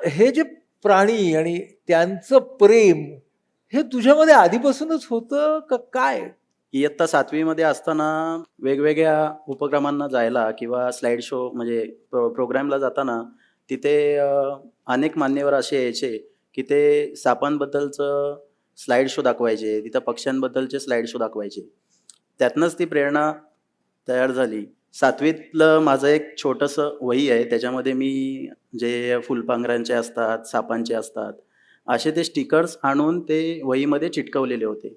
हे जे प्राणी आणि त्यांचं प्रेम हे तुझ्यामध्ये आधीपासूनच होतं का काय? इयत्ता 7वी मध्ये असताना वेगवेगळ्या उपक्रमांना जायला किंवा स्लाईड शो म्हणजे प्रोग्रामला जाताना तिथे अनेक मान्यवर असे यायचे की ते सापांबद्दलचं स्लाईड शो दाखवायचे, तिथं पक्ष्यांबद्दलचे स्लाईड शो दाखवायचे. त्यातनंच ती प्रेरणा तयार झाली. 7वीतलं माझं एक छोटंसं वही आहे, त्याच्यामध्ये मी जे फुलपाखरांचे असतात, सापांचे असतात, असे ते स्टिकर्स आणून ते वहीमध्ये चिटकवलेले होते.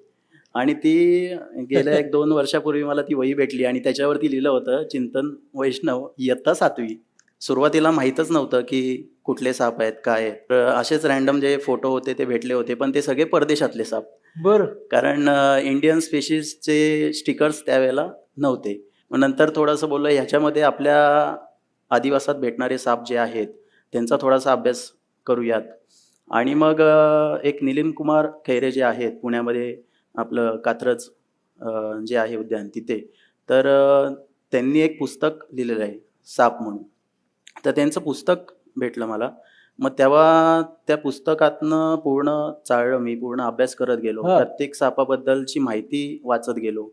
आणि ती गेल्या 1-2 वर्षापूर्वी मला ती वही भेटली आणि त्याच्यावरती लिहिलं होतं, चिंतन वैष्णव इयत्ता 7वी. सुरुवातीला माहीतच नव्हतं की कुठले साप आहेत, काय आहेत. तर असेच रँडम जे फोटो होते ते भेटले होते, पण ते सगळे परदेशातले साप. बरं. कारण इंडियन स्पेशीजचे स्टिकर्स त्यावेळेला नव्हते. मग नंतर थोडंसं बोललं ह्याच्यामध्ये आपल्या आदिवासात भेटणारे साप जे आहेत, त्यांचा थोडासा अभ्यास करूयात. आणि मग एक निलीन कुमार खैरे जे आहेत पुण्यामध्ये आपलं कात्रज जे आहे उद्यान तिथे. तर त्यांनी एक पुस्तक लिहिलेलं आहे, साप म्हणून. तर त्यांचं पुस्तक भेटलं मला. मग तेव्हा त्या पुस्तकातनं पूर्ण चाळलं मी, पूर्ण अभ्यास करत गेलो. हां. प्रत्येक सापाबद्दलची माहिती वाचत गेलो,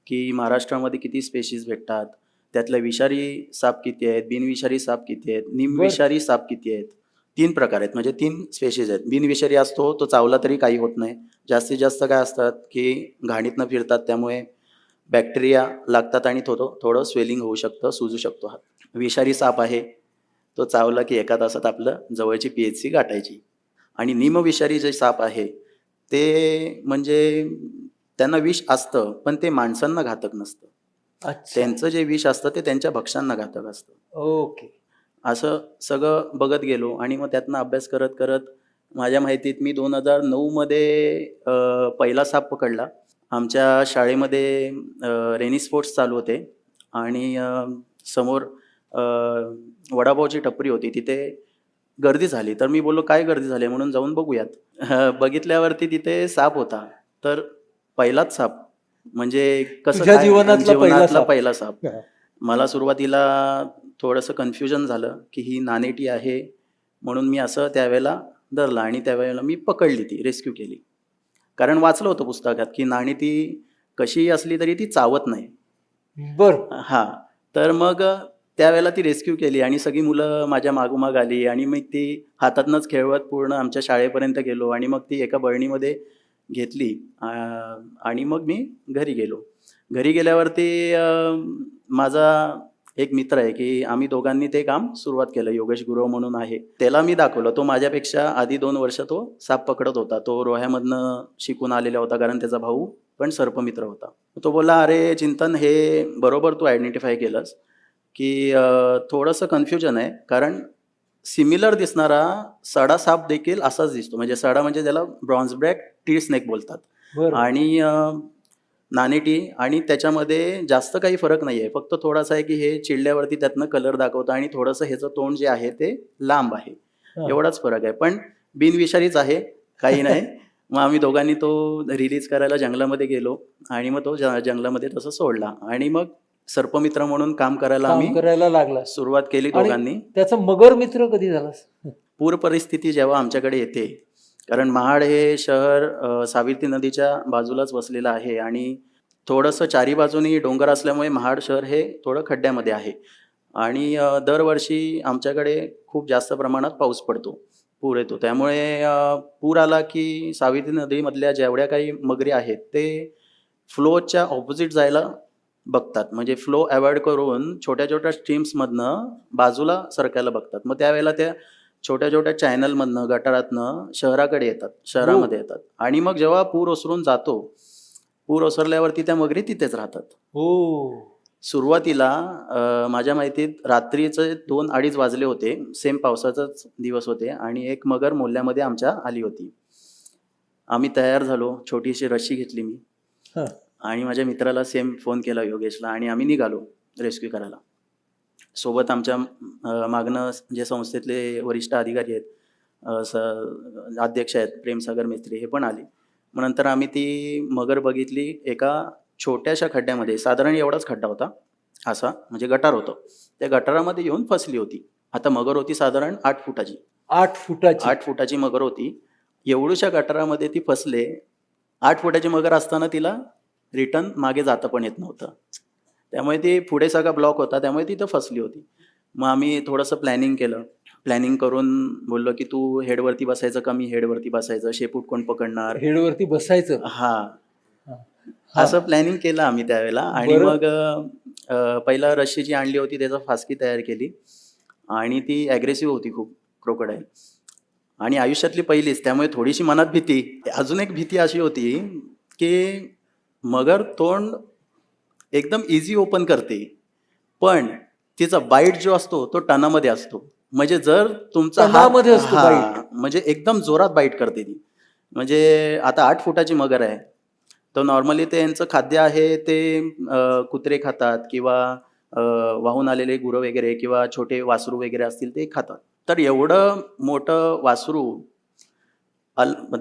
की महाराष्ट्रामध्ये किती स्पेशीज भेटतात, त्यातले विषारी साप किती आहेत, बिनविषारी साप किती आहेत, बरं. निमविषारी साप किती आहेत. 3 प्रकार आहेत, म्हणजे 3 स्पेशीज आहेत. बिनविषारी असतो, तो चावला तरी काही होत नाही. जास्तीत जास्त काय असतात, की घाणीतनं फिरतात, त्यामुळे बॅक्टेरिया लागतात आणि थोडं स्वेलिंग होऊ शकतं, सुजू शकतो हात. विषारी साप आहे, तो चावला की एका तासात आपलं जवळची PHC गाठायची. आणि निमविषारी जे साप आहे, ते म्हणजे त्यांना विष असतं, पण ते माणसांना घातक नसतं. अच्छा. त्यांचं जे विष असतं ते त्यांच्या भक्ष्यांना घातक असतं. ओके. असं सगळं बघत गेलो आणि मग त्यातनं अभ्यास करत करत माझ्या माहितीत मी 2009 मध्ये पहिला साप पकडला. आमच्या शाळेमध्ये रेनी स्पोर्ट्स चालू होते आणि समोर वडापावची टपरी होती, तिथे गर्दी झाली. तर मी बोललो, "काय गर्दी झाली?" म्हणून जाऊन बघूयात. बघितल्यावरती तिथे साप होता. तर पहिलाच साप म्हणजे कसं तुझ्या काय जीवनातला पहिला जीवनातला साप. पहिला साप. हां. मला सुरुवातीला थोडंसं कन्फ्युजन झालं, की ही नानेटी आहे म्हणून मी असं त्यावेळेला धरला आणि त्यावेळेला मी पकडली, ती रेस्क्यू केली. कारण वाचलं होतं पुस्तकात, की नानेटी कशीही असली तरी ती चावत नाही. बरं. हां. तर मग त्यावेळेला ती रेस्क्यू केली आणि सगळी मुलं माझ्या मागोमाग आली आणि मग ती हातातनंच खेळवत पूर्ण आमच्या शाळेपर्यंत गेलो आणि मग ती एका बरणीमध्ये घेतली आणि मग मी घरी गेलो. घरी गेल्यावरती माझा एक मित्र आहे, की आम्ही दोघांनी ते काम सुरुवात केलं. योगेश गुरव म्हणून आहे. त्याला मी दाखवलं. तो माझ्यापेक्षा आधी 2 वर्ष तो साप पकडत होता. तो रोह्यामधनं शिकून आलेला होता, कारण त्याचा भाऊ पण सर्पमित्र होता. तो बोलला, "अरे चिंतन, हे बरोबर तू आयडेंटिफाय केलंस, की थोडंसं कन्फ्युजन आहे, कारण सिमिलर दिसणारा सडा साप देखील असाच दिसतो." म्हणजे सडा म्हणजे त्याला ब्रॉन्झ बॅक टी स्नेक बोलतात. बरं. आणि नानेटी आणि त्याच्यामध्ये जास्त काही फरक नाही आहे. फक्त थोडासा आहे, की हे चिडल्यावरती त्यातनं कलर दाखवतं आणि थोडंसं ह्याचं तोंड जे आहे ते लांब आहे. हां. एवढाच फरक आहे. पण बिनविषारीच आहे, काही नाही. मग आम्ही दोघांनी तो रिलीज करायला जंगलामध्ये गेलो आणि मग तो जंगलामध्ये तसं सोडला आणि मग सर्पमित्र म्हणून काम करायला काम आम्ही करायला लागला. सुरुवात केली आणि दोघांनी. त्याचा मगर मित्र कधी झालास? पूर परिस्थिती जेव्हा आमच्याकडे येते, कारण महाड हे शहर सावित्री नदीच्या बाजूलाच वसलेलं आहे आणि थोडंसं चारी बाजूनी डोंगर असल्यामुळे महाड शहर हे थोडं खड्ड्यामध्ये आहे आणि दरवर्षी आमच्याकडे खूप जास्त प्रमाणात पाऊस पडतो, पूर येतो. त्यामुळे पूर आला की सावित्री नदीमधल्या जेवढ्या काही मगरी आहेत, ते फ्लोच्या ऑपोजिट जायला बघतात. म्हणजे फ्लो अव्हॉइड करून छोट्या-छोट्या स्ट्रीम्समधनं बाजूला सरकायला बघतात. मग त्यावेळेला त्या छोट्या-छोट्या चॅनलमधनं, गटारातनं शहराकडे येतात, हो. शहरामध्ये येतात आणि मग जेव्हा पूर ओसरून जातो, पूर ओसरल्यावरती त्या मगरी तिथेच राहतात. हो. सुरुवातीला माझ्या माहितीत रात्रीचे 2-2:30 वाजले होते. सेम पावसाचाच दिवस होते आणि एक मगर मोहल्ल्यामध्ये आमच्या आली होती. आम्ही तयार झालो. छोटीशी रशी घेतली मी हां. आणि माझ्या मित्राला सेम फोन केला, योगेशला, आणि आम्ही निघालो रेस्क्यू करायला. सोबत आमच्या मागनं जे संस्थेतले वरिष्ठ अधिकारी आहेत, अध्यक्ष आहेत प्रेमसागर मिस्त्री, हे पण आले. मग नंतर आम्ही ती मगर बघितली एका छोट्याशा खड्ड्यामध्ये. साधारण एवढाच खड्डा होता, असा म्हणजे गटार होतं. त्या गटारामध्ये येऊन फसली होती. आता मगर होती साधारण 8 फुटाची. 8 फुटाची. 8 फुटाची मगर होती. एवढूशा गटारामध्ये ती फसले. 8 फुटाची मगर असताना तिला रिटर्न मागे जाता पण येत नव्हतं. त्यामुळे ती पुढे सगळा ब्लॉक होता, त्यामुळे ती इथं फसली होती. मग आम्ही थोडंसं प्लॅनिंग केलं. प्लॅनिंग करून बोललो, की "तू हेडवरती बसायचं का मी हेडवरती बसायचं? शेपूट कोण पकडणार?" हेडवरती बसायचं. हां. हां. हां. असं प्लॅनिंग केलं आम्ही त्यावेळेला आणि बरं. मग पहिला रश्शी जी आणली होती त्याचा फासकी तयार केली आणि ती ॲग्रेसिव्ह होती खूप क्रोकोडाईल आणि आयुष्यातली पहिलीच, त्यामुळे थोडीशी मनात भीती. अजून एक भीती अशी होती, की मगर तोंड एकदम इझी ओपन करते, पण तिचा बाईट जो असतो तो टनामध्ये असतो. म्हणजे जर तुमचा हात टनामध्ये असतो हां, म्हणजे एकदम जोरात बाईट करते ती. म्हणजे आता 8 फुटाची मगर आहे. तर नॉर्मली ते यांचं खाद्य आहे ते कुत्रे खातात किंवा वाहून आलेले गुरं वगैरे किंवा छोटे वासरू वगैरे असतील ते खातात. तर एवढं मोठं वासरू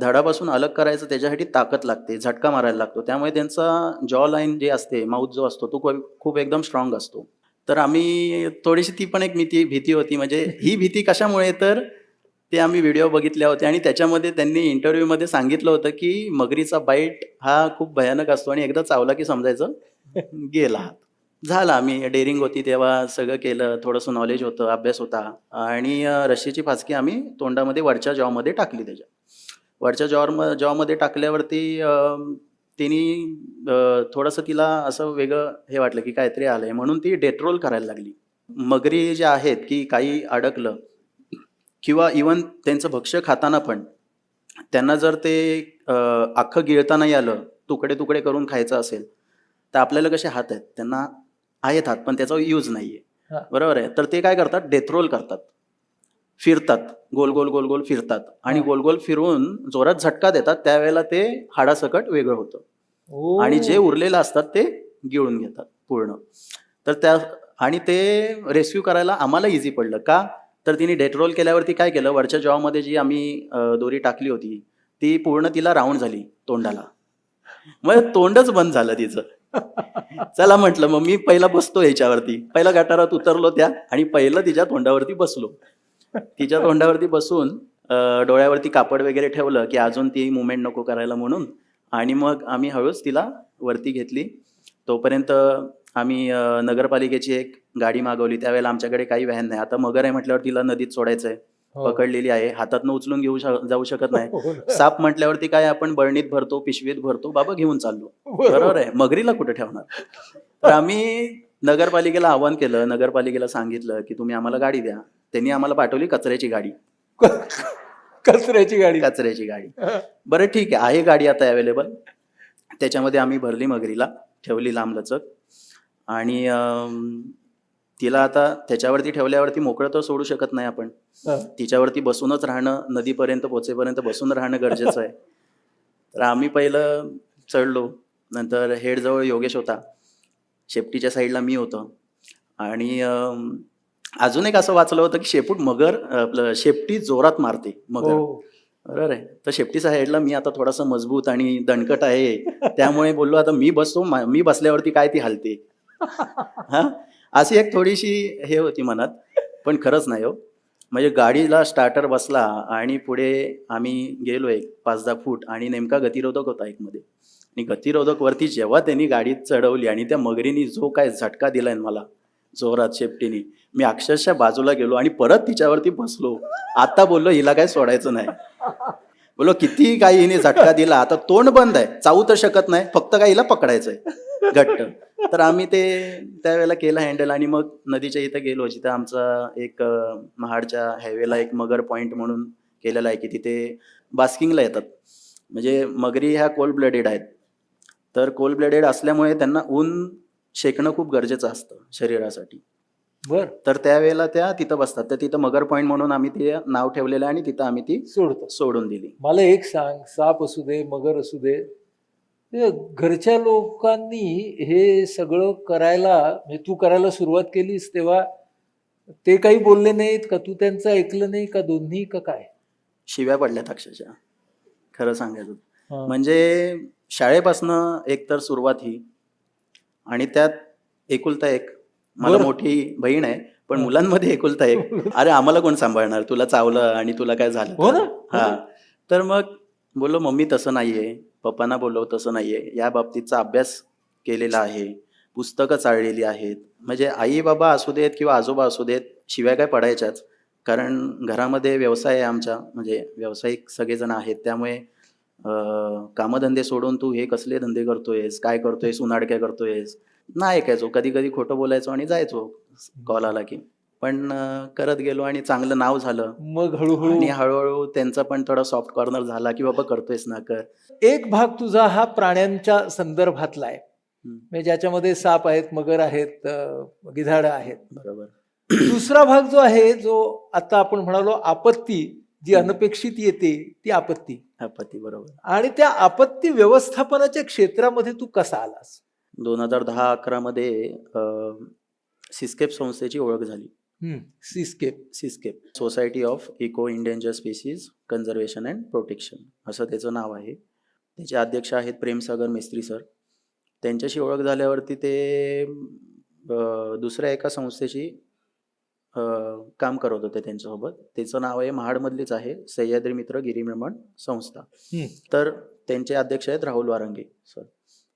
धडापासून अलग करायचं त्याच्यासाठी ताकद लागते, झटका मारायला लागतो. त्यामुळे त्यांचा जॉ लाईन जे असते, माउथ जो असतो तो खूप एकदम स्ट्रॉंग असतो. तर आम्ही थोडीशी ती पण एक भीती होती. म्हणजे ही भीती कशामुळे तर ते आम्ही व्हिडिओ बघितल्या होत्या आणि त्याच्यामध्ये त्यांनी इंटरव्ह्यूमध्ये सांगितलं होतं, की मगरीचा बाईट हा खूप भयानक असतो आणि एकदा चावला की समजायचं गेला हात. झालं आम्ही डेअरिंग होती तेव्हा सगळं केलं. थोडंसं नॉलेज होतं, अभ्यास होता आणि रश्शीची फासकी आम्ही तोंडामध्ये वरच्या जॉमध्ये टाकली त्याच्या. वरच्या जॉमध्ये टाकल्यावरती तिने थोडंसं तिला असं वेगळं हे वाटलं, की काहीतरी आलंय म्हणून ती डेथ रोल करायला लागली. मगरी ज्या आहेत, की काही अडकलं किंवा इव्हन त्यांचं भक्ष्य खाताना पण त्यांना जर ते अख्खं गिळता नाही आलं, तुकडे-तुकडे करून खायचं असेल, तर आपल्याला कसे हात आहेत, त्यांना आहेत हात, पण त्याचा यूज नाहीये. हां. बरोबर आहे. तर ते काय करतात, डेथ रोल करतात. फिरतात, गोल-गोल फिरतात आणि हां. गोल-गोल फिरवून जोरात झटका देतात. त्यावेळेला ते हाडासकट वेगळं होतं आणि जे ओह! उरलेलं असतात ते गिळून घेतात पूर्ण. तर त्या आणि ते रेस्क्यू करायला आम्हाला इझी पडलं. का? तर तिने डेथ रोल केल्यावरती काय केलं, वरच्या जॉमध्ये जी आम्ही दोरी टाकली होती, ती पूर्ण तिला राउंड झाली तोंडाला. मग तोंडच बंद झालं तिचं. चला म्हटलं मग मी पहिला बसतो ह्याच्यावरती. पहिला गटारात उतरलो त्या आणि पहिलं तिच्या तोंडावरती बसलो. तिच्या तोंडावरती बसून डोळ्यावरती कापड वगैरे ठेवलं, की अजून ती मुव्हमेंट नको करायला म्हणून आणि मग आम्ही हळूच तिला वरती घेतली. तोपर्यंत आम्ही नगरपालिकेची एक गाडी मागवली. त्यावेळेला आमच्याकडे काही व्हॅन नाही. आता मगर आहे म्हटल्यावर तिला नदीत सोडायचं आहे. हो. पकडलेली आहे. हातातनं उचलून जाऊ शकत नाही. हो ना. साप म्हटल्यावरती काय आपण बरणीत भरतो, पिशवीत भरतो, बाबा घेऊन चाललो. बरोबर. बरोबर आहे. मगरीला कुठे ठेवणार? तर आम्ही नगरपालिकेला आव्हान केलं. नगरपालिकेला सांगितलं, की तुम्ही आम्हाला गाडी द्या. त्यांनी आम्हाला पाठवली कचऱ्याची गाडी. कचऱ्याची गाडी. कचऱ्याची गाडी. हां. बरं ठीक आहे गाडी आता अवेलेबल. त्याच्यामध्ये आम्ही भरली मगरीला, ठेवली लांबलचक आणि तिला आता त्याच्यावरती ठेवल्यावरती मोकळं तर सोडू शकत नाही आपण. हां. तिच्यावरती बसूनच राहणं, नदीपर्यंत पोहोचेपर्यंत बसून राहणं गरजेचं आहे. तर आम्ही पहिलं चढलो. नंतर हेडजवळ योगेश होता. शेपटीच्या साईडला मी होतो आणि अजून एक असं वाचलं होतं, की आपलं शेपटी जोरात मारते मगर. हो. बरोबर आहे. तर शेपटीच्या साईडला मी आता थोडासा मजबूत आणि दणकट आहे. त्यामुळे बोललो आता मी बसतो, मी बसल्यावरती काय ती हलते. हां, अशी एक थोडीशी हे होती मनात. पण खरंच नाही हो. म्हणजे गाडीला स्टार्टर बसला आणि पुढे आम्ही गेलो एक 5-10 फूट आणि नेमका गतिरोधक होता एक मध्ये. आणि गतिरोधकवरती जेव्हा त्यांनी गाडी चढवली आणि त्या मगरीने जो काय झटका दिलाय ना मला जोरात शेपटीने, मी अक्षरशः बाजूला गेलो आणि परत तिच्यावरती बसलो. आता बोललो हिला काय सोडायचं नाही. बोललो किती काही हिने झटका दिला, आता तोंड बंद आहे, चावू तर शकत नाही, फक्त काय हिला पकडायचंय घट्ट. तर आम्ही ते त्यावेळेला केलं हँडल आणि मग नदीच्या इथं गेलो, जिथं आमचा एक महाडच्या हायवेला एक मगर पॉईंट म्हणून केलेला आहे, की तिथे बास्किंगला येतात. म्हणजे मगरी ह्या कोल्ड ब्लडेड आहेत. तर कोल्ड ब्लडेड असल्यामुळे त्यांना ऊन शेकणं खूप गरजेचं असतं शरीरासाठी. बर. तर त्यावेळेला त्या तिथं बसतात. तर तिथं मगर पॉईंट म्हणून आम्ही ते नाव ठेवलेलं आहे आणि तिथं आम्ही ती सोडतो. सोडून दिली. मला एक सांग, साप असू दे, मगर असू दे, ते घरच्या लोकांनी हे सगळं करायला, म्हणजे तू करायला सुरुवात केलीस तेव्हा ते काही बोलले नाहीत का? तू त्यांचं ऐकलं नाही का? दोन्ही का काय? शिव्या पडल्यात अक्षरशः. खरं सांगायचं. हां. म्हणजे शाळेपासनं एक तर सुरुवात ही आणि त्यात एकुलता एक मला बरं. मोठी बहीण आहे. पण हा. मुलांमध्ये एकुलता एक, अरे आम्हाला कोण सांभाळणार, तुला चावलं आणि तुला काय झालं हो तर? ना, हो हा. ना. तर मग बोललो मम्मी तसं नाहीये, पप्पांना बोललो तसं नाहीये, या बाबतीतचा अभ्यास केलेला आहे, पुस्तकं चाळलेली आहेत. म्हणजे आई बाबा असू देत किंवा आजोबा असू देत, शिवाय काय पडायच्याच. कारण घरामध्ये व्यवसाय आहे आमच्या, म्हणजे व्यावसायिक सगळेजण आहेत. त्यामुळे कामधंदे सोडून तू हे कसले धंदे करतोयस, काय करतोयस, उनाडक्या करतोयस, नाही ऐकायचो. कधी कधी खोटं बोलायचो आणि जायचो कॉल आला की. पण करत गेलो आणि चांगलं नाव झालं. मग हळूहळू आणि हळूहळू त्यांचा पण थोडा सॉफ्ट कॉर्नर झाला की बाबा करतोयस ना, कर. एक भाग तुझा हा प्राण्यांच्या संदर्भातला आहे, हम्म, म्हणजे ज्याच्यामध्ये साप आहेत, मगर आहेत, गिधाडं आहेत. बरोबर. दुसरा भाग जो आहे, जो आता आपण म्हणालो आपत्ती, जी हम्म. अनपेक्षित येते ती आपत्ती, आपत्ती, बरोबर. आणि त्या आपत्ती व्यवस्थापनाच्या क्षेत्रामध्ये तू कसा आलास? 2010-11 मध्ये सिस्केप संस्थेची ओळख झाली. Seascape. Seascape, society of eco endangered species conservation and protection, असं त्याचं नाव आहे. त्याचे अध्यक्ष आहेत प्रेमसागर मिस्त्री सर. त्यांच्याशी ओळख झाल्यावरती ते दुसऱ्या एका संस्थेची काम करत होते त्यांच्यासोबत. त्याचं नाव आहे, महाडमधलीच आहे, सह्याद्री मित्र गिरिभ्रमण संस्था. तर त्यांचे अध्यक्ष आहेत राहुल वारंगे सर,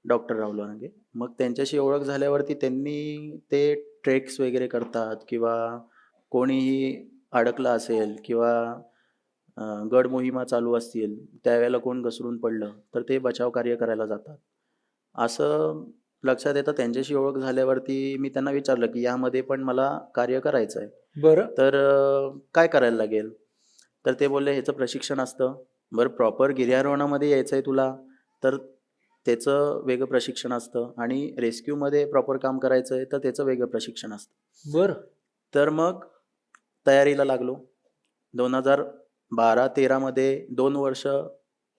डॉक्टर राहुल वारंगे. मग त्यांच्याशी ओळख झाल्यावरती त्यांनी ते ट्रेक्स वगैरे करतात, किंवा कोणीही अडकलं असेल किंवा गड मोहिमा चालू असतील, त्यावेळेला कोण घसरून पडलं तर ते बचाव कार्य करायला जातात. असं लक्षात येतं. त्यांच्याशी ओळख झाल्यावरती मी त्यांना विचारलं की यामध्ये पण मला कार्य करायचं आहे, बरं. तर काय करायला लागेल? तर ते बोलले ह्याचं प्रशिक्षण असतं. बरं, प्रॉपर गिर्यारोहणामध्ये यायचं आहे तुला तर त्याचं वेगळं प्रशिक्षण असतं, आणि रेस्क्यूमध्ये प्रॉपर काम करायचं आहे तर त्याचं वेगळं प्रशिक्षण असतं. बरं. तर मग तयारीला लागलो. 2012-13 मध्ये 2 वर्ष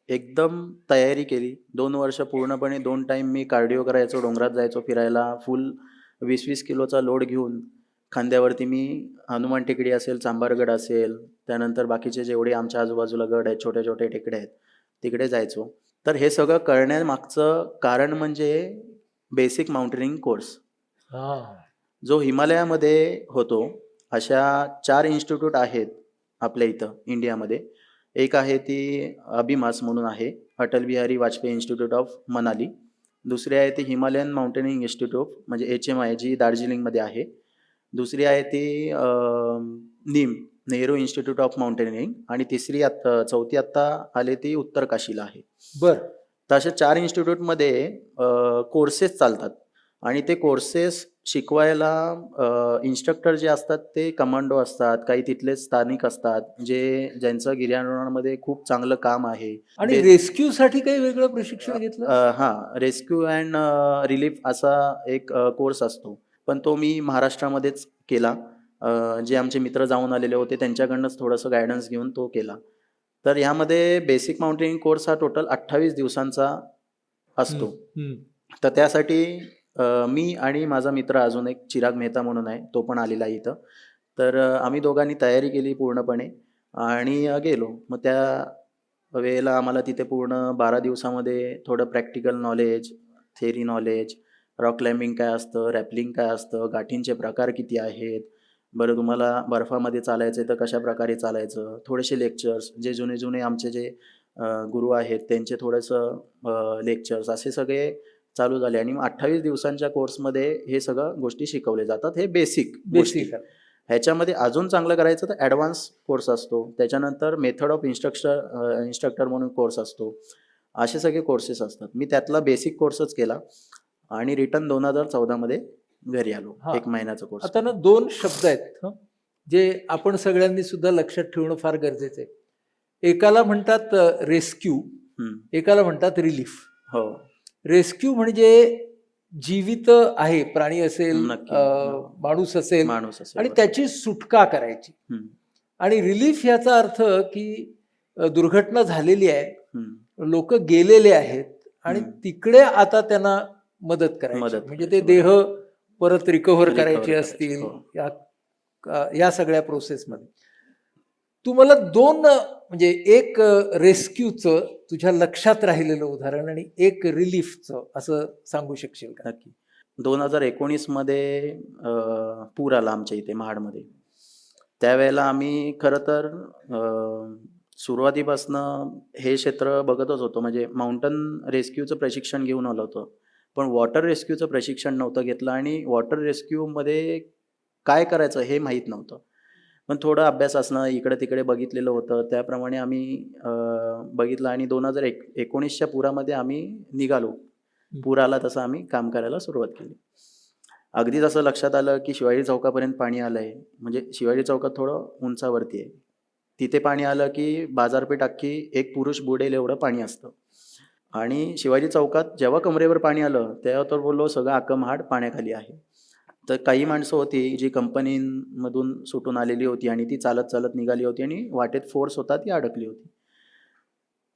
एकदम तयारी केली. 2 वर्ष पूर्णपणे 2 टाईम मी कार्डिओ करायचो, डोंगरात जायचो फिरायला, फुल 20-20 किलोचा लोड घेऊन खांद्यावरती. मी हनुमान टेकडी असेल, चांभारगड असेल, त्यानंतर बाकीचे जेवढे आमच्या आजूबाजूला गड आहेत, छोटे छोटे टेकडे आहेत, तिकडे जायचो. तर हे सगळं करण्यामागचं कारण म्हणजे बेसिक माउंटेनिंग कोर्स, हा. जो हिमालयामध्ये होतो. अशा 4 इन्स्टिट्यूट आहेत आपल्या इथं इंडियामध्ये. एक आहे ती अभिमास म्हणून आहे, अटल बिहारी वाजपेयी इन्स्टिट्यूट ऑफ मनाली. दुसरी आहे ती हिमालयन माउंटेनिंग इन्स्टिट्यूट, म्हणजे HMI, जी दार्जिलिंगमध्ये आहे. दुसरी आहे ती नेहरू इन्स्टिट्यूट ऑफ माउंटेनिंग. आणि चौथी आत्ता आले ती उत्तर काशीला आहे. बरं. तर अशा 4 इन्स्टिट्यूटमध्ये कोर्सेस चालतात, आणि ते कोर्सेस शिकवायला इन्स्ट्रक्टर जे असतात ते कमांडो असतात, काही तिथले स्थानिक असतात, ज्यांचं गिर्यारोहणामध्ये खूप चांगलं काम आहे. आणि रेस्क्यू साठी काही वेगळं प्रशिक्षण घेतलं? हां, रेस्क्यू अँड रिलीफ असा एक कोर्स असतो, पण तो मी महाराष्ट्रामध्येच केला. जे आमचे मित्र जाऊन आलेले होते त्यांच्याकडनंच थोडंसं गायडन्स घेऊन तो केला. तर ह्यामध्ये बेसिक माउंटेनिंग कोर्स हा टोटल 28 दिवसांचा असतो. तर त्यासाठी मी आणि माझा मित्र अजून एक चिराग मेहता म्हणून आहे, तो पण आलेला आहे इथं. तर आम्ही दोघांनी तयारी केली पूर्णपणे आणि गेलो. मग त्या वेळेला आम्हाला तिथे पूर्ण 12 दिवसामध्ये थोडं practical knowledge, theory knowledge, rock climbing काय असतं, रॅपलिंग काय असतं, गाठींचे प्रकार किती आहेत, बरं तुम्हाला बर्फामध्ये चालायचं आहे तर कशा प्रकारे चालायचं, थोडेसे लेक्चर्स, जे जुने आमचे जे गुरु आहेत त्यांचे थोडंसं लेक्चर्स, असे सगळे चालू झाले. आणि 28 दिवसांच्या कोर्समध्ये हे सगळं गोष्टी शिकवले जातात. हे बेसिक गोष्टी. ह्याच्यामध्ये अजून चांगलं करायचं तर ॲडव्हान्स कोर्स असतो, त्याच्यानंतर मेथड ऑफ इन्स्ट्रक्टर म्हणून कोर्स असतो. असे सगळे कोर्सेस असतात. मी त्यातला बेसिक कोर्सच केला आणि रिटर्न 2014 मध्ये घरी आलो. 1 महिन्याचा कोर्स. आता ना 2 शब्द आहेत जे आपण सगळ्यांनी सुद्धा लक्षात ठेवणं फार गरजेचं आहे. एकाला म्हणतात रेस्क्यू, एकाला म्हणतात रिलीफ. हो. रेस्क्यू म्हणजे जीवित आहे, प्राणी असेल, माणूस असेल, आणि त्याची सुटका करायची. आणि रिलीफ याचा अर्थ की दुर्घटना झालेली आहे, लोक गेलेले आहेत आणि तिकडे आता त्यांना मदत करायची, म्हणजे ते देह परत रिकव्हर करायचे असतील, या सगळ्या प्रोसेसमध्ये. तू मला 2 म्हणजे एक रेस्क्यूचं तुझ्या लक्षात राहिलेलं उदाहरण आणि एक रिलीफचं असं सांगू शकशील का? नक्की. 2019मध्ये पूर आला आमच्या इथे महाडमध्ये. त्यावेळेला आम्ही खरं तर सुरुवातीपासनं हे क्षेत्र बघतच होतो, म्हणजे माउंटन रेस्क्यूचं प्रशिक्षण घेऊन आलो होतो. पण वॉटर रेस्क्यूचं प्रशिक्षण नव्हतं घेतलं आणि वॉटर रेस्क्यूमध्ये काय करायचं हे माहीत नव्हतं. पण थोडं अभ्यास असणं, इकडे-तिकडे बघितलेलं होतं. त्याप्रमाणे आम्ही बघितलं आणि 2019च्या पुरामध्ये आम्ही निघालो. पूर आला तसं आम्ही काम करायला सुरुवात केली. अगदीच असं लक्षात आलं, की शिवाजी चौकापर्यंत पाणी आलंय. म्हणजे शिवाजी चौकात थोडं उंचावरती आहे. तिथे पाणी आलं, की बाजारपेठ अख्खी एक पुरुष बुडेल एवढं पाणी असतं. आणि शिवाजी चौकात जेव्हा कमरेवर पाणी आलं, तेव्हा तर बोललो सगळं अख्खं महाड पाण्याखाली आहे. तर काही माणसं होती जी कंपनीमधून सुटून आलेली होती आणि ती चालत चालत निघाली होती आणि वाटेत फोर्स होता ती अडकली होती.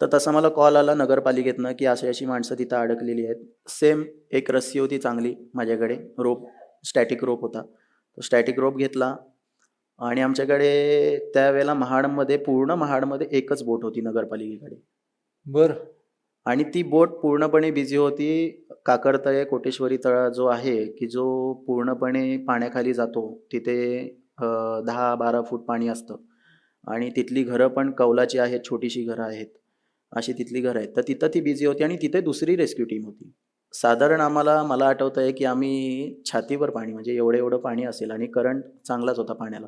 तर तसा मला कॉल आला नगरपालिकेतनं, की अशी अशी माणसं तिथं अडकलेली आहेत. सेम एक रस्सी होती चांगली माझ्याकडे, रोप, स्टॅटिक रोप होता. तो स्टॅटिक रोप घेतला आणि आमच्याकडे त्यावेळेला पूर्ण महाडमध्ये एकच बोट होती नगरपालिकेकडे. बर. आणि ती बोट पूर्णपणे बिझी होती. काकडतळे कोटेश्वरी तळा जो आहे, की जो पूर्णपणे पाण्याखाली जातो. तिथे 10-12 फूट पाणी असतं आणि तिथली घरं पण कौलाची आहेत, छोटीशी घरं आहेत. अशी तिथली घरं आहेत. तर तिथं ती बिझी होती आणि तिथे दुसरी रेस्क्यू टीम होती. साधारण मला आठवतंय, की आम्ही छातीवर पाणी, म्हणजे एवढं पाणी असेल आणि करंट चांगलाच होता पाण्याला.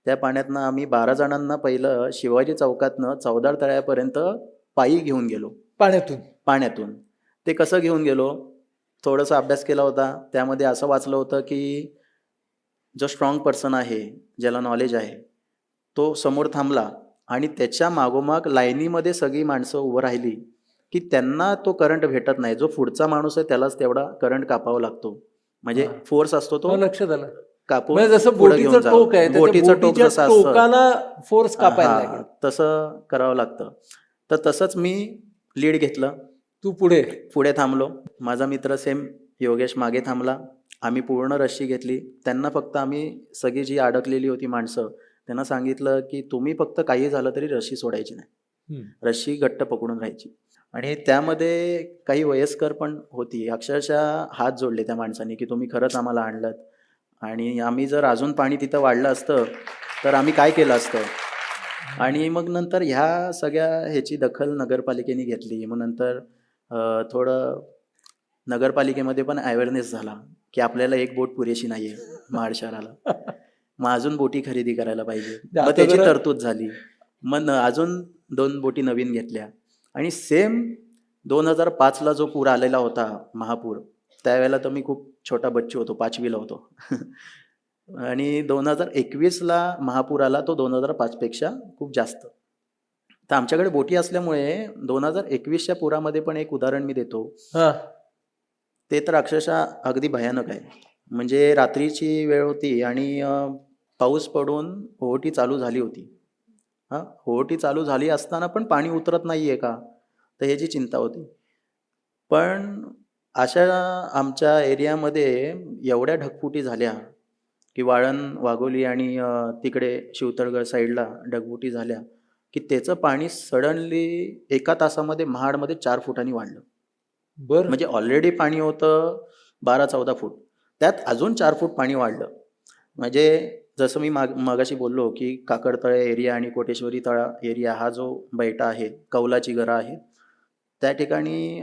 त्या पाण्यातनं आम्ही 12 जणांना पहिलं शिवाजी चौकातनं चौदार तळ्यापर्यंत पायी घेऊन गेलो. पाण्यातून. पाण्यातून. ते कसं घेऊन गेलो? थोडासा अभ्यास केला होता. त्यामध्ये असं वाचलं होतं, की जो स्ट्रॉंग पर्सन आहे, ज्याला नॉलेज आहे, तो समोर थांबला आणि त्याच्या मागोमाग लाईनीमध्ये सगळी माणसं उभं राहिली, की त्यांना तो करंट भेटत नाही. जो पुढचा माणूस आहे त्यालाच तेवढा करंट कापावा लागतो. म्हणजे हा. फोर्स असतो तो लक्षात आलं. कापून म्हणजे जसं पुढे घेऊन बोटीचं टोक आहे, तर त्या बोटीचं टोक बोटीच्या जसं असतं टोकाला फोर्स कापायला लागेल. तसं करावं लागतं. तर तसंच मी लीड घेतलं. तू पुढे. पुढे थांबलो. माझा मित्र सेम योगेश मागे थांबला. आम्ही पूर्ण रस्सी घेतली. त्यांना फक्त आम्ही सगळी जी अडकलेली होती माणसं, त्यांना सांगितलं, की तुम्ही फक्त काही झालं तरी रस्सी सोडायची नाही. रस्सी घट्ट पकडून राहायची. आणि त्यामध्ये काही वयस्कर पण होती. अक्षरशः हात जोडले त्या माणसांनी, की तुम्ही खरंच आम्हाला आणलंत आणि आम्ही जर अजून पाणी तिथं वाढलं असतं, तर आम्ही काय केलं असतं? आणि मग नंतर ह्या सगळ्या ह्याची दखल नगरपालिकेने घेतली. मग नंतर थोडं नगरपालिकेमध्ये पण अवेअरनेस झाला, की आपल्याला एक बोट पुरेशी नाहीये महाड शहराला. मग अजून बोटी खरेदी करायला पाहिजे. मग आता त्याची जरा तरतूद झाली. मग अजून 2 बोटी नवीन घेतल्या आणि सेम 2005ला जो पूर आलेला होता, महापूर, त्यावेळेला तर मी खूप छोटा बच्चू होतो, 5वीला होतो. आणि 2021ला महापूर आला, तो 2005 पेक्षा खूप जास्त. तर आमच्याकडे बोटी असल्यामुळे 2021च्या पुरामध्ये पण एक उदाहरण मी देतो. हा. ते तर अक्षरशः अगदी भयानक आहे. म्हणजे रात्रीची वेळ होती आणि पाऊस पडून ओहोटी चालू झाली होती. ओहोटी चालू झाली असताना पण पाणी उतरत नाहीये का? तर ह्याची चिंता होती. पण अशा आमच्या एरियामध्ये एवढ्या ढगफुटी झाल्या, की वाळण, वाघोली आणि तिकडे शिवतळगड साईडला ढगफुटी झाल्या, की त्याचं पाणी सडनली एका तासामध्ये महाडमध्ये 4 फुटांनी वाढलं. बर. म्हणजे ऑलरेडी पाणी होतं 12-14 फूट. त्यात अजून 4 फूट पाणी वाढलं. म्हणजे जसं मी मगाशी बोललो, की काकडतळे एरिया आणि कोटेश्वरी तळा एरिया हा जो बैठा आहे, कौलाची घरं आहेत, त्या ठिकाणी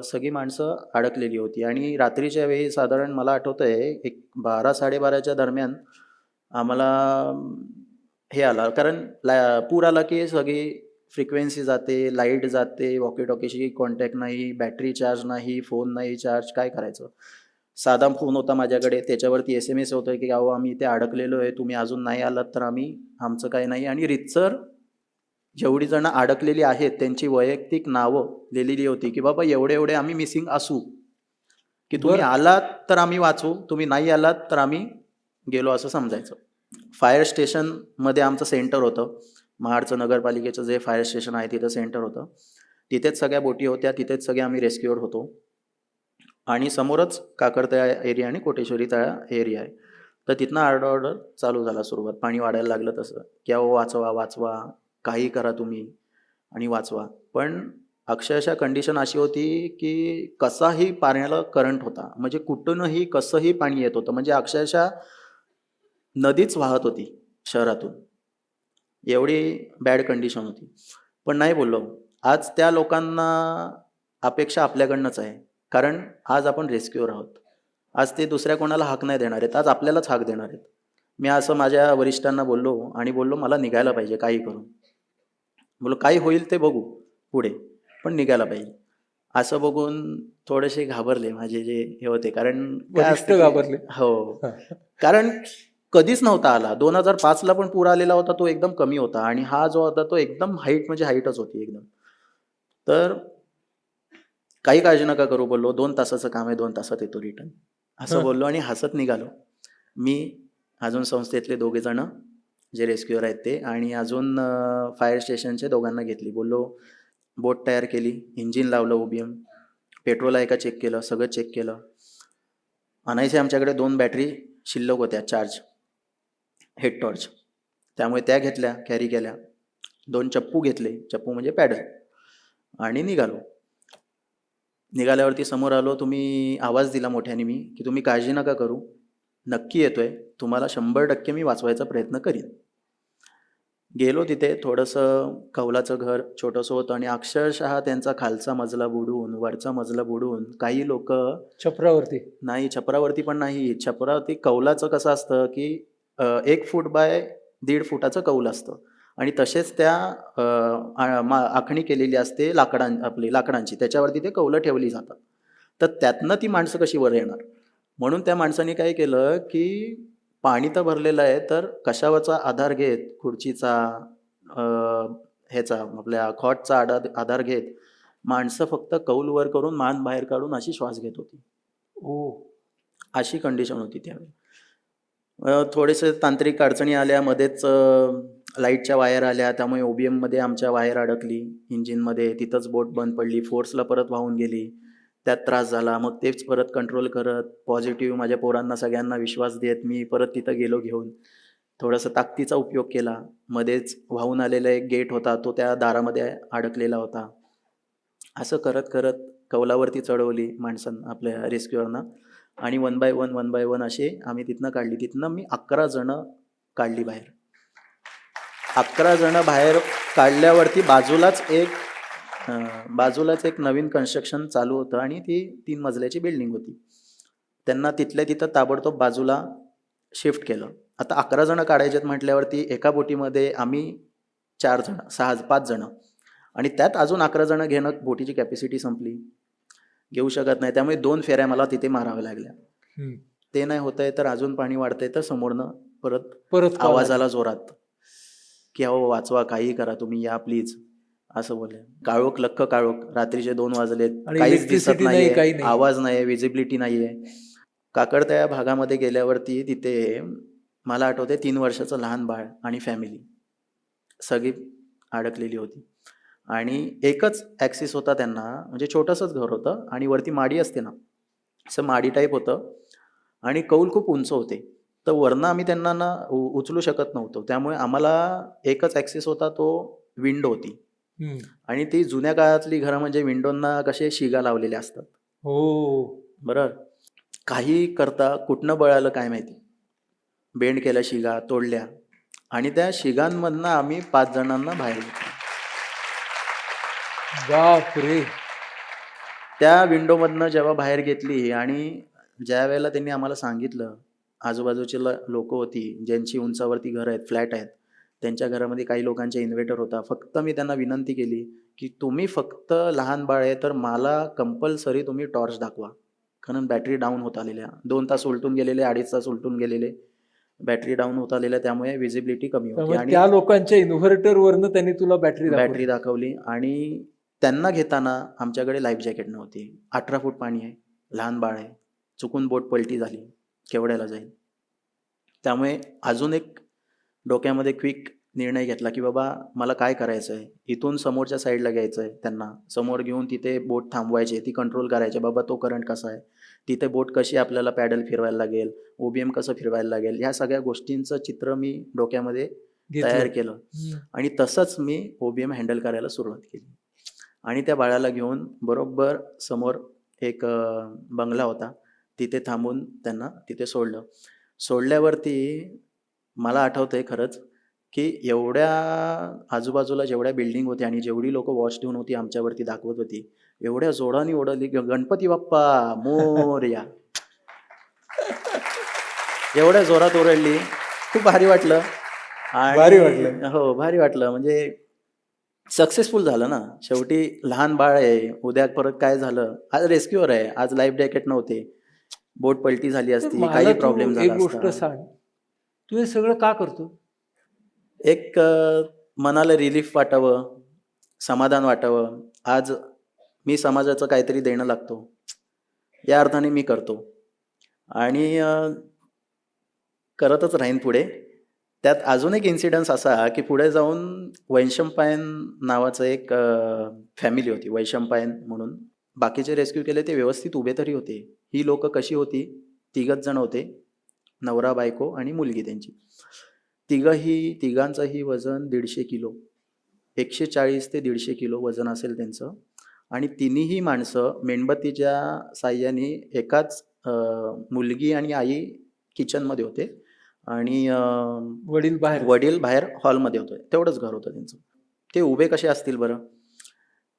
सगळी माणसं अडकलेली होती आणि रात्रीच्या वेळी साधारण मला आठवतंय एक 12-12:30च्या दरम्यान आम्हाला हे आला, कारण पूर आला की सगळी फ्रिक्वेन्सी जाते, लाईट जाते, वॉकी टॉकीशी कॉन्टॅक्ट नाही, बॅटरी चार्ज नाही, फोन नाही चार्ज, काय करायचं? साधा फोन होता माझ्याकडे, त्याच्यावरती SMS होतं, की अहो आम्ही इथे अडकलेलो आहे, तुम्ही अजून नाही आलात तर आमचं काही नाही. आणि रीतसर जेवढी जण अडकलेली आहेत त्यांची वैयक्तिक नावं लिहिलेली होती, की बाबा एवढे आम्ही मिसिंग असू, की तुम्ही बर. आलात तर आम्ही वाचू, तुम्ही नाही आलात तर आम्ही गेलो असं समजायचं. फायर स्टेशनमध्ये आमचं सेंटर होतं. महाडचं नगरपालिकेचं जे फायर स्टेशन आहे तिथं सेंटर होतं. तिथेच सगळ्या बोटी होत्या, तिथेच सगळे आम्ही रेस्क्युअर होतो. आणि समोरच काकडतळा एरिया आणि कोटेश्वरी तळा एरिया आहे. तर तिथनं ऑर्डर चालू झाला सुरुवात. पाणी वाढायला लागलं तसं, की अहो वाचवा, वाचवा, काही करा तुम्ही आणि वाचवा. पण अक्षरशः कंडिशन अशी होती की कसाही पाण्याला करंट होता, म्हणजे कुठूनही कसंही पाणी येत होतं, म्हणजे अक्षरशः नदीच वाहत होती शहरातून, एवढी बॅड कंडिशन होती. पण नाही बोललो. आज त्या लोकांना अपेक्षा आपल्याकडनंच आहे, कारण आज आपण रेस्क्यूअर आहोत. आज ते दुसऱ्या कोणाला हाक नाही देणार आहेत, आज आपल्यालाच हाक देणार आहेत. मी असं माझ्या वरिष्ठांना बोललो आणि बोललो, मला निघायला पाहिजे काही करून. बोललो काही होईल ते बघू पुढे, पण निघायला पाहिजे. असं बघून थोडेसे घाबरले माझे जे हे होते, कारण काय वरिष्ठ असतं की घाबरले. हो, कारण कधीच नव्हता आला. 2005ला पण पूर आलेला होता, तो एकदम कमी होता आणि हा जो होता तो एकदम हाईट, म्हणजे हाईटच होती एकदम. तर काही काळजी नका करू बोललो, 2 तासाचं काम आहे, 2 तासात येतो रिटर्न, असं बोललो आणि हसत निघालो. मी, अजून संस्थेतले 2 जण जे रेस्क्युअर आहेत ते, आणि अजून फायर स्टेशनचे 2 घेतली. बोललो बोट तयार केली, इंजिन लावलं OBM, पेट्रोल आहे का चेक केलं, सगळं चेक केलं. आणायचे आमच्याकडे 2 बॅटरी शिल्लक होत्या चार्ज, हेड टॉर्च, त्यामुळे त्या घेतल्या, कॅरी केल्या. 2 चप्पू घेतले, चप्पू म्हणजे पॅडल, आणि निघालो. निघाल्यावरती समोर आलो, तुम्ही आवाज दिला मोठ्याने मी की तुम्ही काळजी नका करू, नक्की येतोय, तुम्हाला 100% मी वाचवायचा प्रयत्न करीन. गेलो तिथे, थोडंसं कौलाचं घर छोटंसं होतं आणि अक्षरशः त्यांचा खालचा मजला बुडून वरचा मजला बुडून काही लोक, छपरावरती. नाही छपरावरती पण नाही, छपरावरती कौलाचं कसं असतं की 1 फूट बाय 1.5 फुटाचं कौल असतं आणि तसेच त्या आखणी केलेली असते लाकडांची, त्याच्यावरती ते कौलं ठेवली जातात. तर त्यातनं ती माणसं कशी वर येणार, म्हणून त्या माणसाने काय केलं की पाणी तर भरलेलं आहे, तर कशावरचा आधार घेत, खुर्चीचा, ह्याचा आपल्या खॉटचा आधार घेत माणसं फक्त कौल वर करून मान बाहेर काढून अशी श्वास घेत होती. ओ, अशी कंडिशन होती त्यावेळी. थोडेसे तांत्रिक अडचणी आल्या, मध्येच लाईटच्या वायर आल्या, त्यामुळे OBMमध्ये आमच्या वायर अडकली इंजिनमध्ये, तिथंच बोट बंद पडली, फोर्सला परत वाहून गेली, त्यात त्रास झाला. मग तेच परत कंट्रोल करत, पॉझिटिव्ह माझ्या पोरांना सगळ्यांना विश्वास देत मी परत तिथं गेलो घेऊन. थोडासा ताकदीचा उपयोग केला. मध्येच वाहून आलेला एक गेट होता, तो त्या दारामध्ये अडकलेला होता. असं करत करत कौलावरती चढवली माणसांना, आपल्या रेस्क्युअरना, आणि 1 बाय 1 असे आम्ही तिथनं काढली. तिथनं मी 11 जणं काढली बाहेर. 11 जणं बाहेर काढल्यावरती बाजूलाच एक नवीन कन्स्ट्रक्शन चालू होतं आणि ती 3 मजल्याची बिल्डिंग होती. त्यांना तिथल्या तिथं ताबडतोब बाजूला शिफ्ट केलं. आता 11 जणं काढायचेत म्हटल्यावरती एका बोटीमध्ये आम्ही 4 जणं, 5 जणं, आणि त्यात अजून 11 जणं घेणं, बोटीची कॅपॅसिटी संपली, घेऊ शकत नाही. त्यामुळे 2 फेऱ्या मला तिथे माराव्या लागल्या. ते नाही होतंय तर अजून पाणी वाढतंय, तर समोरनं परत call आवाज आला. आला जोरात की अहो वाचवा, काही करा तुम्ही, या प्लीज, असं बोलले. काळोख, लख्ख काळोख, रात्रीचे 2 वाजलेत, आणि काहीच दिसत इलेक्ट्रिसिटी नाही, नाहीये, काही नाही. आवाज नाही, विजिबिलिटी नाहीये. काकडता या भागामध्ये गेल्यावरती तिथे मला आठवते 3 वर्षाचं लहान बाळ आणि फॅमिली सगळी अडकलेली होती, आणि एकच ॲक्सिस होता त्यांना, म्हणजे छोटंसंच घर होतं आणि वरती माडी असते ना, असं माडी टाईप होतं, आणि कौल खूप उंच होते. तर वरनं आम्ही त्यांना ना उचलू शकत नव्हतो, त्यामुळे आम्हाला एकच ॲक्सिस होता, तो विंडो होती. आणि ती जुन्या काळातली घरं, म्हणजे विंडोंना कसे शिगा लावलेले असतात. हो, बरोबर. काही करता कुठनं बळ आलं काय माहिती, बेंड केल्या शिगा, तोडल्या, आणि त्या शिगांमधनं आम्ही 5 जणांना बाहेर घेतलं. बाप रे. त्या विंडोमधनं जेव्हा बाहेर घेतली, आणि ज्या वेळेला त्यांनी आम्हाला सांगितलं, आजूबाजूचे लोक होती ज्यांची उंचावरती घर आहेत, फ्लॅट आहेत, त्यांच्या घरामध्ये काही लोकांच्या इन्व्हर्टर होता. फक्त मी त्यांना विनंती केली की तुम्ही फक्त, लहान बाळ आहे तर मला कंपल्सरी तुम्ही टॉर्च दाखवा, कारण बॅटरी डाऊन होत आलेल्या, 2 तास उलटून गेलेले, 2.5 तास उलटून गेलेले, बॅटरी डाऊन होत आलेल्या, त्यामुळे विजिबिलिटी कमी होती. त्यामुळे आणि त्या लोकांच्या इन्व्हर्टरवरनं त्यांनी तुला बॅटरी दाखवली, आणि त्यांना घेताना आमच्याकडे लाईफ जॅकेट नव्हती. 18 फूट पाणी आहे, लहान बाळ आहे, चुकून बोट पलटी झाली, केवढ्याला जाईल. त्यामुळे अजून एक डोक्यामध्ये क्विक निर्णय घेतला की बाबा मला काय करायचं आहे, इथून समोरच्या साईडला घ्यायचं आहे, त्यांना समोर घेऊन तिथे बोट थांबवायची, ती कंट्रोल करायची, बाबा तो करंट कसा आहे, तिथे बोट कशी आपल्याला पॅडल फिरवायला लागेल, OBM कसं फिरवायला लागेल, ह्या सगळ्या गोष्टींचं चित्र मी डोक्यामध्ये तयार केलं, आणि तसंच मी OBM हँडल करायला सुरुवात केली. आणि त्या बाळाला घेऊन बरोबर समोर एक बंगला होता, तिथे थांबून त्यांना तिथे सोडलं. सोडल्यावरती मला आठवतंय खरंच, की एवढ्या आजूबाजूला जेवढ्या बिल्डिंग होत्या आणि जेवढी लोकं वॉच ठेवून होती आमच्यावरती दाखवत होती, एवढ्या जोराने ओरडली, "गणपती बाप्पा मोरया!" एवढ्या जोरात ओरडली, खूप भारी वाटलं. भारी वाटलं. हो, भारी वाटलं. म्हणजे सक्सेसफुल झालं ना. शेवटी लहान बाळ आहे, उद्या परत काय झालं? आज रेस्क्यूअर आहे, आज लाईफ जॅकेट नव्हते. बोट पलटी झाली तर असती, मला काही तू प्रॉब्लेम एक झाला गोष्ट असता. सांग, तू हे सगळं का करतो? एक मनाला रिलीफ वाटावं, समाधान वाटावं. आज मी समाजाचं काहीतरी देणं लागतो. या अर्थाने मी करतो आणि करतच राहीन पुढे. त्यात अजून एक इन्सिडन्स असा, की पुढे जाऊन वैशंपायन नावाचं एक फॅमिली होती, वैशंपायन म्हणून. बाकीचे रेस्क्यू केले ते व्यवस्थित उभे तरी होते. ही लोकं कशी होती, 3घच जण होते. नवरा, बायको आणि मुलगी त्यांची. तिघांचंही वजन 150 किलो. 140 ते 150 किलो वजन असेल त्यांचं आणि तिन्हीही माणसं मेणबत्तीच्या साहाय्याने एकाच मुलगी आणि आई किचनमध्ये होते आणि वडील बाहेर. वडील बाहेर हॉलमध्ये होते. तेवढंच घर होतं त्यांचं. ते उभे कसे असतील बरं?